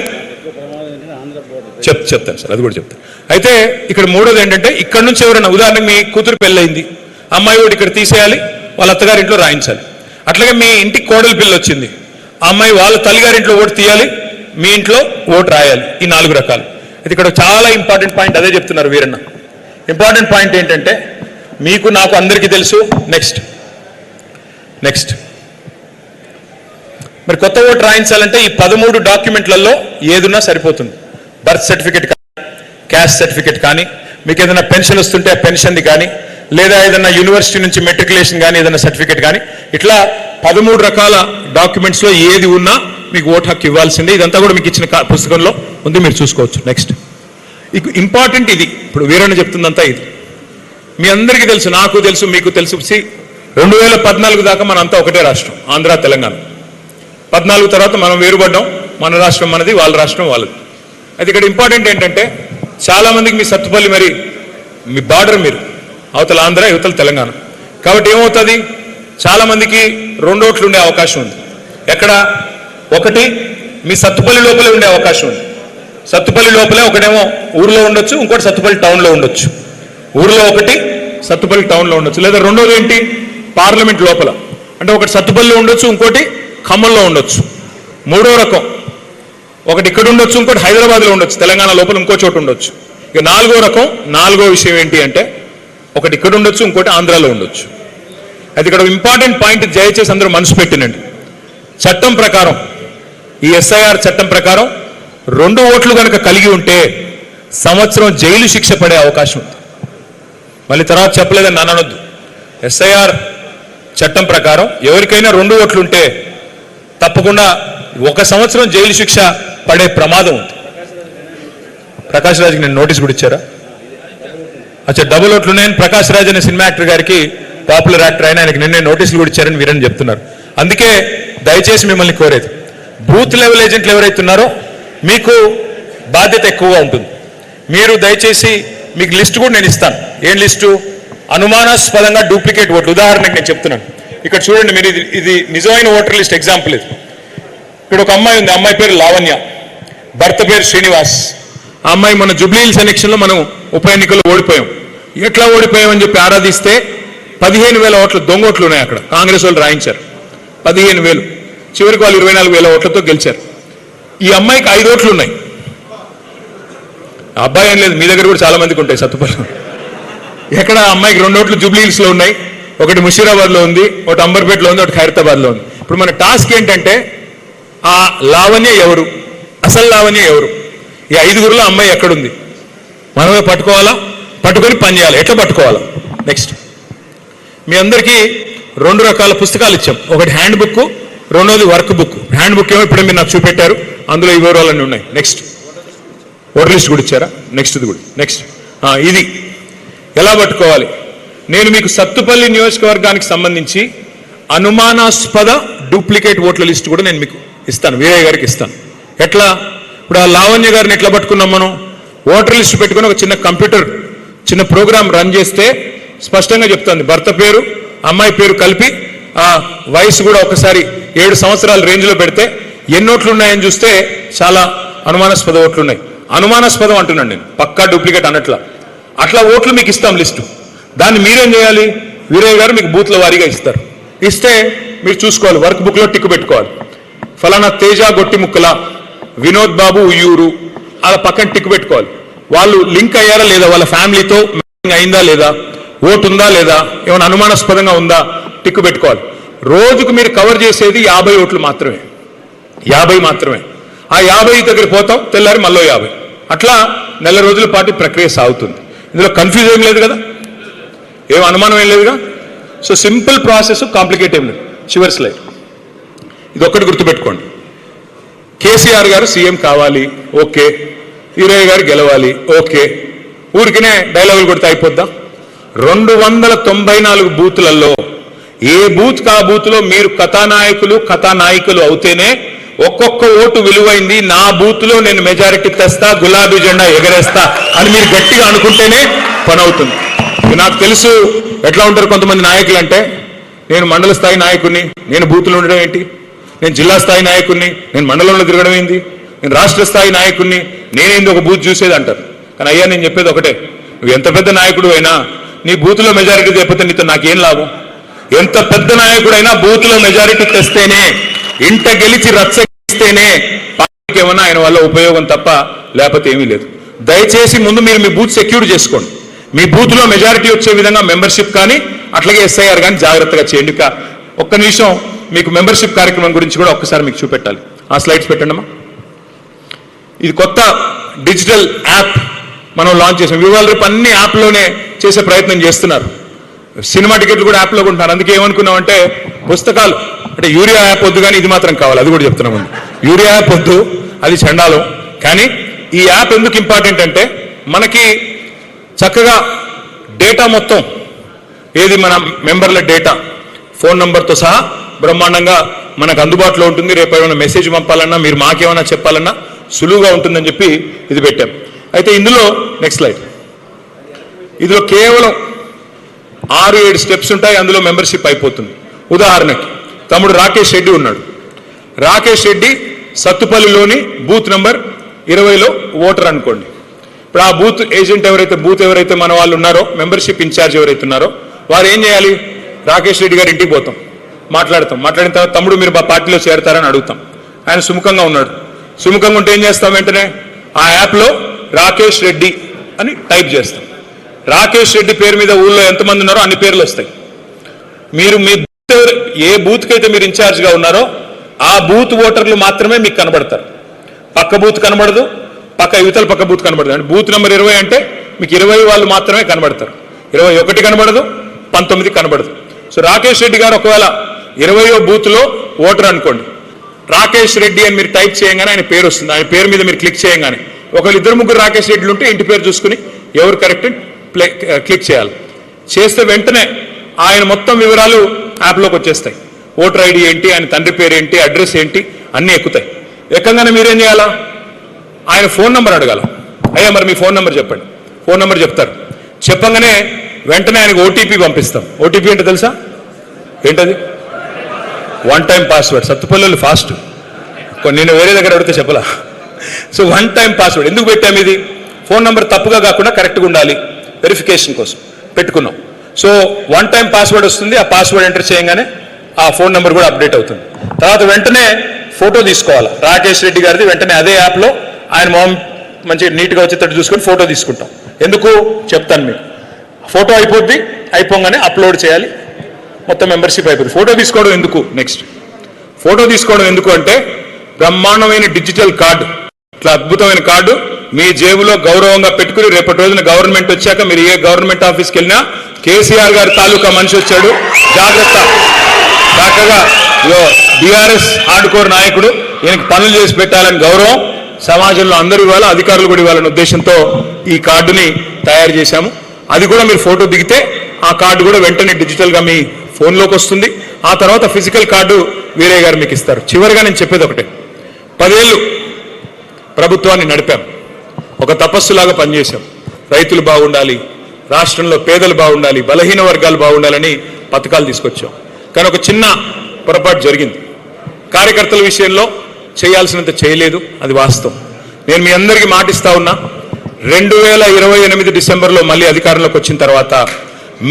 S1: చెప్తాను సార్, అది కూడా చెప్తాను. అయితే ఇక్కడ మూడోది ఏంటంటే, ఇక్కడ నుంచి ఎవరైనా ఉదాహరణకు మీ కూతురు పెళ్ళయింది, అమ్మాయి ఓటు ఇక్కడ తీసేయాలి, వాళ్ళ అత్తగారింట్లో రాయించాలి. అట్లాగే మీ ఇంటికి కోడలి పిల్ల వచ్చింది, ఆ అమ్మాయి వాళ్ళ తల్లిగారింట్లో ఓటు తీయాలి, మీ ఇంట్లో ఓటు రాయాలి. ఈ 4 రకాలు. అయితే ఇక్కడ చాలా ఇంపార్టెంట్ పాయింట్ అదే చెప్తున్నారు వీరన్న. ఇంపార్టెంట్ పాయింట్ ఏంటంటే, మీకు నాకు అందరికీ తెలుసు. నెక్స్ట్ మరి కొత్త ఓటు రాయించాలంటే ఈ 13 డాక్యుమెంట్లలో ఏదున్నా సరిపోతుంది. బర్త్ సర్టిఫికేట్ కానీ, క్యాస్ట్ సర్టిఫికేట్ కానీ, మీకు ఏదైనా పెన్షన్ వస్తుంటే ఆ పెన్షన్ది కానీ, లేదా ఏదైనా యూనివర్సిటీ నుంచి మెట్రికులేషన్ కానీ ఏదైనా సర్టిఫికేట్ కానీ, ఇట్లా 13 రకాల డాక్యుమెంట్స్లో ఏది ఉన్నా మీకు ఓటు హక్కు ఇవ్వాల్సిందే. ఇదంతా కూడా మీకు ఇచ్చిన పుస్తకంలో ఉంది, మీరు చూసుకోవచ్చు. నెక్స్ట్ ఇంపార్టెంట్ ఇది, ఇప్పుడు వీరన్న చెప్తుందంతా ఇది మీ అందరికీ తెలుసు, నాకు తెలుసు, మీకు తెలుసు. 2014 దాకా మనంతా ఒకటే రాష్ట్రం, ఆంధ్ర తెలంగాణ. 14 తర్వాత మనం వేరుపడ్డాం, మన రాష్ట్రం మనది, వాళ్ళ రాష్ట్రం వాళ్ళది. అయితే ఇక్కడ ఇంపార్టెంట్ ఏంటంటే, చాలా మందికి మీ సత్తుపల్లి మరి మీ బార్డర్, మీరు అవతల ఆంధ్ర యువతల తెలంగాణ, కాబట్టి ఏమవుతుంది, చాలా మందికి 2 ఓట్లు ఉండే అవకాశం ఉంది. ఎక్కడ? ఒకటి మీ సత్తుపల్లి లోపలే ఉండే అవకాశం ఉంది. సత్తుపల్లి లోపలే ఒకటేమో ఊర్లో ఉండొచ్చు, ఇంకోటి సత్తుపల్లి టౌన్లో ఉండొచ్చు. ఊర్లో ఒకటి, సత్తుపల్లి టౌన్లో ఉండొచ్చు. లేదా రెండోది ఏంటి, పార్లమెంట్ లోపల, అంటే ఒకటి సత్తుపల్లిలో ఉండొచ్చు, ఇంకోటి ఖమ్మంలో ఉండొచ్చు. మూడో రకం, ఒకటి ఇక్కడ ఉండొచ్చు, ఇంకోటి హైదరాబాద్లో ఉండొచ్చు, తెలంగాణ లోపల ఇంకో చోటు ఉండొచ్చు. ఇక నాలుగో విషయం ఏంటి అంటే, ఒకటి ఇక్కడ ఉండొచ్చు, ఇంకోటి ఆంధ్రాలో ఉండొచ్చు. అయితే ఇక్కడ ఇంపార్టెంట్ పాయింట్ దయచేసి అందరూ మనసు పెట్టినండి. చట్టం ప్రకారం, ఈ ఎస్ఐఆర్ చట్టం ప్రకారం 2 ఓట్లు కనుక కలిగి ఉంటే సంవత్సరం జైలు శిక్ష పడే అవకాశం ఉంది. మళ్ళీ తర్వాత చెప్పలేదని నన్ను అనొద్దు. ఎస్ఐఆర్ చట్టం ప్రకారం ఎవరికైనా 2 ఓట్లు ఉంటే తప్పకుండా 1 సంవత్సరం జైలు శిక్ష పడే ప్రమాదం ఉంది. ప్రకాష్ రాజ్కి నేను నోటీస్ కూడా ఇచ్చారా? అచ్చా, డబుల్ ఓట్లు ఉన్నాయని ప్రకాష్ రాజ్ అనే సినిమా యాక్టర్ గారికి, పాపులర్ యాక్టర్ అయినా, ఆయనకి నిన్నే నోటీసులు కూడా ఇచ్చారని వీరని చెప్తున్నారు. అందుకే దయచేసి మిమ్మల్ని కోరేది, బూత్ లెవెల్ ఏజెంట్లు ఎవరైతే ఉన్నారో మీకు బాధ్యత ఎక్కువగా ఉంటుంది. మీరు దయచేసి, మీకు లిస్టు కూడా నేను ఇస్తాను. ఏం లిస్టు? అనుమానాస్పదంగా డూప్లికేట్ ఓట్లు. ఉదాహరణకు నేను చెప్తున్నాను, ఇక్కడ చూడండి మీరు, ఇది నిజమైన ఓటర్ లిస్ట్ ఎగ్జాంపుల్. ఇది ఇక్కడ ఒక అమ్మాయి ఉంది, అమ్మాయి పేరు లావణ్య, భర్త పేరు శ్రీనివాస్. ఆ అమ్మాయి మన జూబ్లీ హిల్స్ ఎలక్షన్లో మనం ఉప ఎన్నికల్లో ఓడిపోయాం. ఎట్లా ఓడిపోయామని చెప్పి ఆరాధిస్తే 15,000 ఓట్లు దొంగ ఓట్లు ఉన్నాయి అక్కడ. కాంగ్రెస్ వాళ్ళు రాయించారు 15,000. చివరికి వాళ్ళు 24,000 ఓట్లతో గెలిచారు. ఈ అమ్మాయికి 5 ఓట్లు ఉన్నాయి. అబ్బాయి ఏం లేదు, మీ దగ్గర కూడా చాలా మందికి ఉంటాయి సత్తుపల్లి. ఎక్కడ? అమ్మాయికి 2 ఓట్లు జూబ్లీ హిల్స్ లో ఉన్నాయి, ఒకటి ముషీరాబాద్లో ఉంది, ఒకటి అంబర్పేటలో ఉంది, ఒకటి ఖైరతాబాద్లో ఉంది. ఇప్పుడు మన టాస్క్ ఏంటంటే, ఆ లావణ్య ఎవరు, అసలు లావణ్య ఎవరు, ఈ 5గురిలో అమ్మాయి ఎక్కడుంది మనమే పట్టుకోవాలా, పట్టుకొని పని చేయాలి. ఎట్లా పట్టుకోవాలా? నెక్స్ట్, మీ అందరికీ 2 రకాల పుస్తకాలు ఇచ్చాం. ఒకటి హ్యాండ్ బుక్, రెండోది వర్క్ బుక్. హ్యాండ్ బుక్ ఏమో ఇప్పుడే మీరు నాకు చూపెట్టారు, అందులో ఈ వివరాలన్నీ ఉన్నాయి. నెక్స్ట్, ఓటర్ లిస్ట్ కూడా ఇచ్చారా? నెక్స్ట్ ఇది కూడా. నెక్స్ట్, ఇది ఎలా పట్టుకోవాలి? నేను మీకు సత్తుపల్లి నియోజకవర్గానికి సంబంధించి అనుమానాస్పద డూప్లికేట్ ఓట్ల లిస్ట్ కూడా నేను మీకు ఇస్తాను, వీరయ్య గారికి ఇస్తాను. ఎట్లా? ఇప్పుడు ఆ లావణ్య గారిని ఎట్లా పట్టుకున్నాం మనం? ఓటర్ లిస్ట్ పెట్టుకుని ఒక చిన్న ప్రోగ్రామ్ రన్ చేస్తే స్పష్టంగా చెప్తుంది. భర్త పేరు, అమ్మాయి పేరు కలిపి, ఆ వయసు కూడా ఒకసారి 7 సంవత్సరాల రేంజ్లో పెడితే ఎన్ని ఓట్లు ఉన్నాయని చూస్తే చాలా అనుమానాస్పద ఓట్లు ఉన్నాయి. అనుమానాస్పదం అంటున్నాను నేను, పక్కా డూప్లికేట్ అన్నట్లా. అట్లా ఓట్లు మీకు ఇస్తాం లిస్టు. దాన్ని మీరేం చేయాలి? వీరయ్య గారు మీకు బూత్ల వారీగా ఇస్తారు. ఇస్తే మీరు చూసుకోవాలి, వర్క్ బుక్లో టిక్కు పెట్టుకోవాలి. ఫలానా తేజ గొట్టి ముక్కల, వినోద్ బాబు ఉయ్యూరు, అలా పక్కన టిక్కు పెట్టుకోవాలి. వాళ్ళు లింక్ అయ్యారా లేదా, వాళ్ళ ఫ్యామిలీతో అయిందా లేదా, ఓటు ఉందా లేదా, ఏమైనా అనుమానాస్పదంగా ఉందా, టిక్కు పెట్టుకోవాలి. రోజుకు మీరు కవర్ చేసేది 50 ఓట్లు మాత్రమే, 50 మాత్రమే. ఆ 50 దగ్గర పోతాం, తెల్లారి మళ్ళీ 50. అట్లా నెల రోజుల పాటు ప్రక్రియ సాగుతుంది. ఇందులో కన్ఫ్యూజ్ ఏం లేదు కదా, ఏం అనుమానం ఏం లేదుగా. సో సింపుల్ ప్రాసెస్, కాంప్లికేట్ ఏం లేదు. చివరి స్లైడ్, ఇది ఒక్కటి గుర్తుపెట్టుకోండి. కేసీఆర్ గారు సీఎం కావాలి, ఓకే. వీరయ్య గారు గెలవాలి, ఓకే. ఊరికినే డైలాగులు కొడితే అయిపోద్దా? 294 బూతులలో
S2: ఏ బూత్ కా బూత్ లో మీరు కథానాయకులు అవుతేనే ఒక్కొక్క ఓటు విలువైంది, నా బూత్ లో నేను మెజారిటీ తెస్తా, గులాబీ జెండా ఎగరేస్తా అని మీరు గట్టిగా అనుకుంటేనే పని అవుతుంది. నాకు తెలుసు ఎట్లా ఉంటారు కొంతమంది నాయకులు అంటే, నేను మండల స్థాయి నాయకుడిని, నేను బూత్లో ఉండడం ఏంటి, నేను జిల్లా స్థాయి నాయకుడిని, నేను మండలంలో తిరగడం ఏంది, నేను రాష్ట్ర స్థాయి నాయకుడిని, నేనేంది ఒక బూత్ చూసేది అంటారు. కానీ అయ్యా నేను చెప్పేది ఒకటే, నువ్వు ఎంత పెద్ద నాయకుడు అయినా నీ బూత్లో మెజారిటీ తెప్పితే నీతో నాకేం లాభం? ఎంత పెద్ద నాయకుడైనా బూత్లో మెజారిటీ తెస్తేనే, ఇంట గెలిచి రచ్చగిస్తేనే పార్టీకి ఏమన్నా ఆయన వల్ల ఉపయోగం తప్ప లేకపోతే ఏమీ లేదు. దయచేసి ముందు మీరు మీ బూత్ సెక్యూర్ చేసుకోండి. మీ బూత్లో మెజారిటీ వచ్చే విధంగా మెంబర్షిప్ కానీ అట్లాగే SIR కానీ జాగ్రత్తగా చేయండి. ఒక్క నిమిషం మీకు మెంబర్షిప్ కార్యక్రమం గురించి కూడా ఒక్కసారి మీకు చూపెట్టాలి. ఆ స్లైడ్స్ పెట్టండి అమ్మా. ఇది కొత్త డిజిటల్ యాప్ మనం లాంచ్ చేసాం. ఇవాళ రేపు అన్ని యాప్లోనే చేసే ప్రయత్నం చేస్తున్నారు. సినిమా టికెట్లు కూడా యాప్లో కొంటున్నారు. అందుకే ఏమనుకున్నామంటే పుస్తకాలు అంటే యూరియా యాప్ వద్దు కానీ ఇది మాత్రం కావాలి. అది కూడా చెప్తున్నాం ముందు, యూరియా యాప్ వద్దు, అది చండాలం. కానీ ఈ యాప్ ఎందుకు ఇంపార్టెంట్ అంటే మనకి చక్కగా డేటా మొత్తం ఏది మన మెంబర్ల డేటా ఫోన్ నంబర్తో సహా బ్రహ్మాండంగా మనకు అందుబాటులో ఉంటుంది. రేపు ఏమైనా మెసేజ్ పంపాలన్నా మీరు మాకేమైనా చెప్పాలన్నా సులువుగా ఉంటుందని చెప్పి ఇది పెట్టాం. అయితే ఇందులో నెక్స్ట్ స్లైడ్, ఇందులో కేవలం 6-7 స్టెప్స్ ఉంటాయి. అందులో మెంబర్షిప్ అయిపోతుంది. ఉదాహరణకి తమ్ముడు రాకేష్ రెడ్డి ఉన్నాడు. రాకేష్ రెడ్డి సత్తుపల్లిలోని బూత్ నంబర్ 20లో ఓటర్ అనుకోండి. ఇప్పుడు ఆ బూత్ ఏజెంట్ ఎవరైతే మన వాళ్ళు ఉన్నారో, మెంబర్షిప్ ఇన్ఛార్జ్ ఎవరైతే ఉన్నారో వారు ఏం చేయాలి? రాకేష్ రెడ్డి గారి ఇంటికి పోతాం, మాట్లాడిన తర్వాత తమ్ముడు మీరు మా పార్టీలో చేరతారని అడుగుతాం. ఆయన సుముఖంగా ఉన్నాడు. సుముఖంగా ఉంటే ఏం చేస్తాం? వెంటనే ఆ యాప్లో రాకేష్ రెడ్డి అని టైప్ చేస్తాం. రాకేష్ రెడ్డి పేరు మీద ఊళ్ళో ఎంతమంది ఉన్నారో అన్ని పేర్లు వస్తాయి. మీరు మీ ఏ బూత్కి అయితే మీరు ఇన్ఛార్జ్గా ఉన్నారో ఆ బూత్ ఓటర్లు మాత్రమే మీకు కనబడతారు. పక్క బూత్ కనబడదు, యువతల పక్క బూత్ కనబడదు. అంటే బూత్ నెంబర్ 20 అంటే మీకు 20 వాళ్ళు మాత్రమే కనబడతారు. 21 కనబడదు, 19 కనబడదు. సో రాకేష్ రెడ్డి గారు ఒకవేళ 20వ బూత్లో ఓటర్ అనుకోండి, రాకేష్ రెడ్డి అని మీరు టైప్ చేయగానే ఆయన పేరు వస్తుంది. ఆయన పేరు మీద మీరు క్లిక్ చేయగానే ఒకవేళ 2-3 రాకేష్ రెడ్డిలు ఉంటే ఇంటి పేరు చూసుకుని ఎవరు కరెక్ట్ క్లిక్ చేయాలి. చేస్తే వెంటనే ఆయన మొత్తం వివరాలు యాప్లోకి వచ్చేస్తాయి. ఓటర్ ఐడి ఏంటి, ఆయన తండ్రి పేరు ఏంటి, అడ్రస్ ఏంటి అన్నీ ఎక్కుతాయి. ఎక్కగానే మీరేం చేయాలా? ఆయన ఫోన్ నెంబర్ అడగాల. అయ్యా మరి మీ ఫోన్ నెంబర్ చెప్పండి. ఫోన్ నెంబర్ చెప్తారు. చెప్పగానే వెంటనే ఆయనకు OTP పంపిస్తాం. OTP ఏంటో తెలుసా? ఏంటది? 1 టైం పాస్వర్డ్. సత్తుపల్లి ఫాస్ట్, నేను వేరే దగ్గర అడిగితే చెప్పలా. సో 1 టైం పాస్వర్డ్ ఎందుకు పెట్టాము? ఇది ఫోన్ నెంబర్ తప్పుగా కాకుండా కరెక్ట్గా ఉండాలి, వెరిఫికేషన్ కోసం పెట్టుకున్నాం. సో 1 టైం పాస్వర్డ్ వస్తుంది. ఆ పాస్వర్డ్ ఎంటర్ చేయగానే ఆ ఫోన్ నెంబర్ కూడా అప్డేట్ అవుతుంది. తర్వాత వెంటనే ఫోటో తీసుకోవాలి రాకేష్ రెడ్డి గారిది. వెంటనే అదే యాప్లో ఆయన మొహం మంచిగా నీట్గా వచ్చేటట్టు చూసుకొని ఫోటో తీసుకుంటాం. ఎందుకు చెప్తాను మీకు. ఫోటో అయిపోగానే అప్లోడ్ చేయాలి, మొత్తం మెంబర్షిప్ అయిపోతుంది. ఫోటో తీసుకోవడం ఎందుకు? నెక్స్ట్ ఫోటో తీసుకోవడం ఎందుకు అంటే బ్రహ్మాండమైన డిజిటల్ కార్డు, ఇట్లా అద్భుతమైన కార్డు మీ జేబులో గౌరవంగా పెట్టుకుని రేపటి రోజున గవర్నమెంట్ వచ్చాక మీరు ఏ గవర్నమెంట్ ఆఫీస్కి వెళ్ళినా కేసీఆర్ గారి తాలూకా మనిషి వచ్చాడు, జాగ్రత్త, చక్కగా బీఆర్ఎస్ హార్డ్కోర్ నాయకుడు, ఈయనకి పనులు చేసి పెట్టాలని గౌరవం సమాజంలో అందరూ ఇవ్వాలి, అధికారులు కూడా ఇవ్వాలనే ఉద్దేశంతో ఈ కార్డుని తయారు చేశాము. అది కూడా మీరు ఫోటో దిగితే ఆ కార్డు కూడా వెంటనే డిజిటల్గా మీ ఫోన్లోకి వస్తుంది. ఆ తర్వాత ఫిజికల్ కార్డు వీరయ్య గారు మీకు ఇస్తారు. చివరిగా నేను చెప్పేది ఒకటే, 10 ఏళ్ళు ప్రభుత్వాన్ని నడిపాం, ఒక తపస్సులాగా పనిచేశాం. రైతులు బాగుండాలి, రాష్ట్రంలో పేదలు బాగుండాలి, బలహీన వర్గాలు బాగుండాలని పథకాలు తీసుకొచ్చాం. కానీ ఒక చిన్న పొరపాటు జరిగింది. కార్యకర్తల విషయంలో చేయాల్సినంత చేయలేదు, అది వాస్తవం. నేను మీ అందరికీ మాటిస్తా ఉన్నా, 2028 డిసెంబర్లో మళ్ళీ అధికారంలోకి వచ్చిన తర్వాత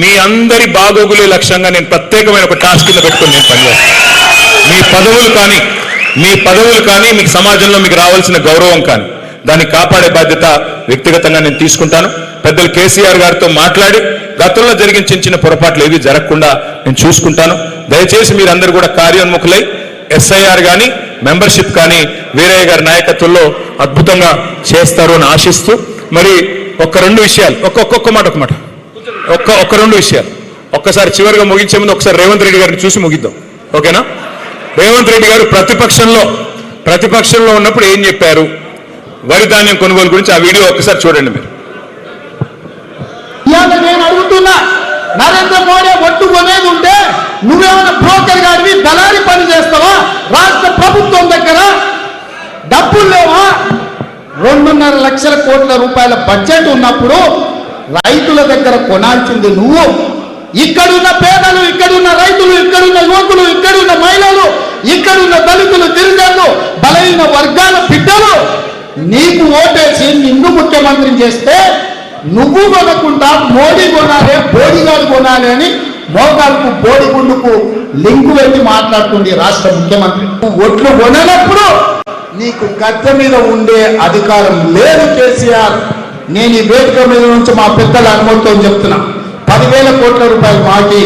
S2: మీ అందరి బాగోగులే లక్ష్యంగా నేను ప్రత్యేకమైన ఒక టాస్క్ కింద పెట్టుకుని నేను పనిచేస్తాను. మీ పదవులు కానీ మీకు సమాజంలో మీకు రావాల్సిన గౌరవం కానీ దాన్ని కాపాడే బాధ్యత వ్యక్తిగతంగా నేను తీసుకుంటాను. పెద్దలు కేసీఆర్ గారితో మాట్లాడి గతంలో జరిగిన చిన్న పొరపాట్లు ఏవి జరగకుండా నేను చూసుకుంటాను. దయచేసి మీరందరూ కూడా కార్యోన్ముఖులై SIR కానీ మెంబర్షిప్ కానీ వీరయ్య గారి నాయకత్వంలో అద్భుతంగా చేస్తారు అని ఆశిస్తూ, మరి ఒక 2 విషయాలు, ఒక్క మాట ఒక్క 2 విషయాలు ఒక్కసారి చివరిగా ముగించే ముందు ఒకసారి రేవంత్ రెడ్డి గారిని చూసి ముగిద్దాం, ఓకేనా? రేవంత్ రెడ్డి గారు ప్రతిపక్షంలో ఉన్నప్పుడు ఏం చెప్పారు వరి ధాన్యం కొనుగోలు గురించి, ఆ వీడియో ఒక్కసారి చూడండి మీరు.
S3: నేను అడుగుతున్నా, నరేంద్ర మోడీ ఒట్టు కొనేది ఉంటే నువ్వేమైనా బ్రోకర్ గారివి దళారి పని చేస్తావా? రాష్ట్ర ప్రభుత్వం దగ్గర డబ్బులు లేవా? 2.5 లక్షల కోట్ల రూపాయల బడ్జెట్ ఉన్నప్పుడు రైతుల దగ్గర కొనాల్సింది నువ్వు. ఇక్కడున్న పేదలు, ఇక్కడున్న రైతులు, ఇక్కడున్న యువకులు, ఇక్కడున్న మహిళలు, ఇక్కడున్న దళితులు, గిరిజనులు, బలహీన వర్గాల బిడ్డలు నీకు ఓటేసి నిన్ను ముఖ్యమంత్రిని చేస్తే నువ్వు కొనకుండా మోడీ కొనాలి, బోడిగాడు కొనాలి అని మోకాలకు బోడిగుండుకు లింకు పెట్టి మాట్లాడుతుంది రాష్ట్ర ముఖ్యమంత్రి. నువ్వు ఒట్లు కొననప్పుడు నీకు గద్దె మీద ఉండే అధికారం లేదు కేసీఆర్. నేను ఈ వేదిక మీద నుంచి మా పెద్దల అనుమతితో చెప్తున్నా, 10,000 కోట్ల రూపాయలు మాకి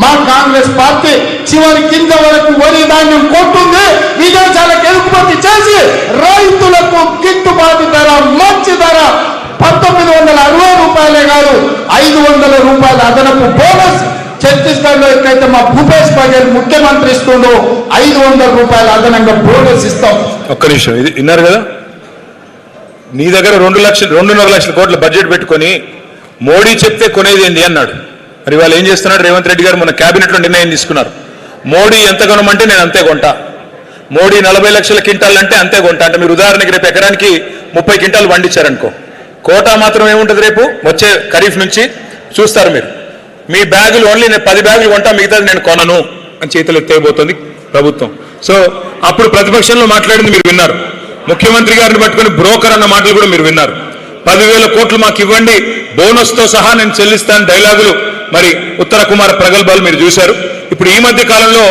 S3: మా కాంగ్రెస్ పార్టీ చివరి కింద వరకు వరి ధాన్యం కొంటుంది, విదేశాలకు ఎగుమతి చేసి రైతులకు గిట్టుబాటు ధర, మంచి ధర 1960 రూపాయలే కాదు 500 రూపాయల అదనపు బోనస్. ఛత్తీస్గఢ్ లో ఎక్కడైతే మా భూపేష్ బఘేల్ ముఖ్యమంత్రి ఇస్తుండో 500 రూపాయల అదనంగా బోనస్ ఇస్తాం.
S2: ఒక్క నిమిషం, ఇది విన్నారు కదా, నీ దగ్గర 2.5 లక్షల కోట్ల బడ్జెట్ పెట్టుకొని మోడీ చెప్తే కొనేది ఏంది అన్నాడు. మరి వాళ్ళు ఏం చేస్తున్నాడు? రేవంత్ రెడ్డి గారు మన కేబినెట్ లో నిర్ణయం తీసుకున్నారు, మోడీ ఎంత కొనమంటే నేను అంతే కొంటా, మోడీ 40 లక్షల క్వింటాల్ అంటే అంతే కొంటా. అంటే మీరు ఉదాహరణకి రేపు ఎకరానికి 30 క్వింటాలు పండించారనుకో, కోటా మాత్రం ఏముంటుంది రేపు వచ్చే ఖరీఫ్ నుంచి చూస్తారు మీరు, మీ బ్యాగులు ఓన్లీ నేను 10 బ్యాగులు కొంటా, మిగతాది నేను కొనను అని చేతులు ఎత్తేయబోతోంది ప్రభుత్వం. సో అప్పుడు ప్రతిపక్షంలో మాట్లాడింది మీరు విన్నారు, ముఖ్యమంత్రి గారిని పట్టుకొని బ్రోకర్ అన్న మాటలు కూడా మీరు విన్నారు. 10,000 కోట్లు మాకు ఇవ్వండి, బోనస్ తో సహా నేను చెల్లిస్తాను డైలాగులు మరి ఉత్తర కుమార ప్రగల్భాలు మీరు చూశారు. ఇప్పుడు ఈ మధ్య కాలంలో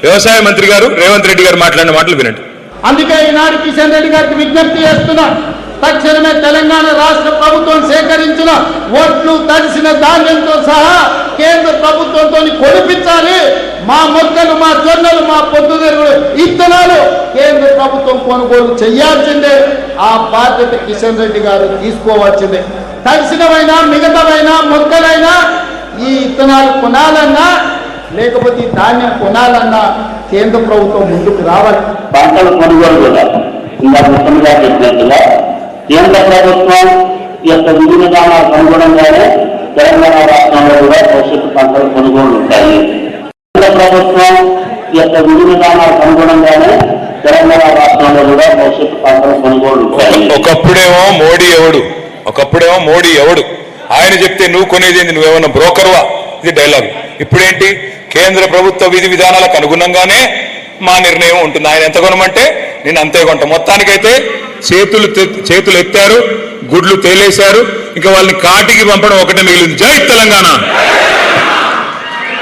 S2: వ్యవసాయ మంత్రి గారు రేవంత్ రెడ్డి గారు మాట్లాడిన మాటలు వినండి.
S3: అందుకే ఈనాడు కిషన్ రెడ్డి గారికి విజ్ఞప్తి చేస్తున్నా, తక్షణమే తెలంగాణ రాష్ట్ర ప్రభుత్వం సేకరించిన ఓట్లు, తడిసిన ధాన్యంతో సహా కేంద్ర ప్రభుత్వంతో కొనిపించాలి. మా మొక్కలు, మా జొన్నలు, మా పొద్దుతిరుగుడు ఇత్తనాలు కేంద్ర ప్రభుత్వం కొనుగోలు చేయాల్సిందే. ఆ బాధ్యత కిషన్ రెడ్డి గారు తీసుకోవాల్సిందే. తడిసినవైనా మిగతావైనా మొక్కలైనా ఈ ఇత్తనాలు కొనాలన్నా లేకపోతే ఈ ధాన్యం కొనాలన్నా కేంద్ర ప్రభుత్వం ముందుకు రావాలి.
S4: పంటల కొనుగోలు కూడా ఇంకా ముఖ్యంగా చెప్పినట్టుగా కేంద్ర ప్రభుత్వం యొక్క విధి విధానాలకు అనుగుణంగానే తెలంగాణ రాష్ట్రంలో కూడా భవిష్యత్తు పంటల కొనుగోలు ఉంటాయి. కేంద్ర ప్రభుత్వం యొక్క విధి విధానాలకు అనుగుణంగానే తెలంగాణ రాష్ట్రంలో కూడా భవిష్యత్తు పంటల కొనుగోలు ఉంటాయి.
S1: ఒకప్పుడేమో మోడీ ఎవడు ఆయన చెప్తే నువ్వు కొనేది ఏంది, నువ్వేమన్నా బ్రోకర్వా, ఇది డైలాగ్. ఇప్పుడేంటి, కేంద్ర ప్రభుత్వ విధి విధానాలకు అనుగుణంగానే మా నిర్ణయం ఉంటుంది, ఆయన ఎంత కొనమంటే నేను అంతే కొంట. మొత్తానికైతే చేతులు ఎత్తారు, గుడ్లు తేలేశారు, ఇంకా వాళ్ళని కాటికి పంపడం ఒకటే మిగిలింది. జై తెలంగాణ.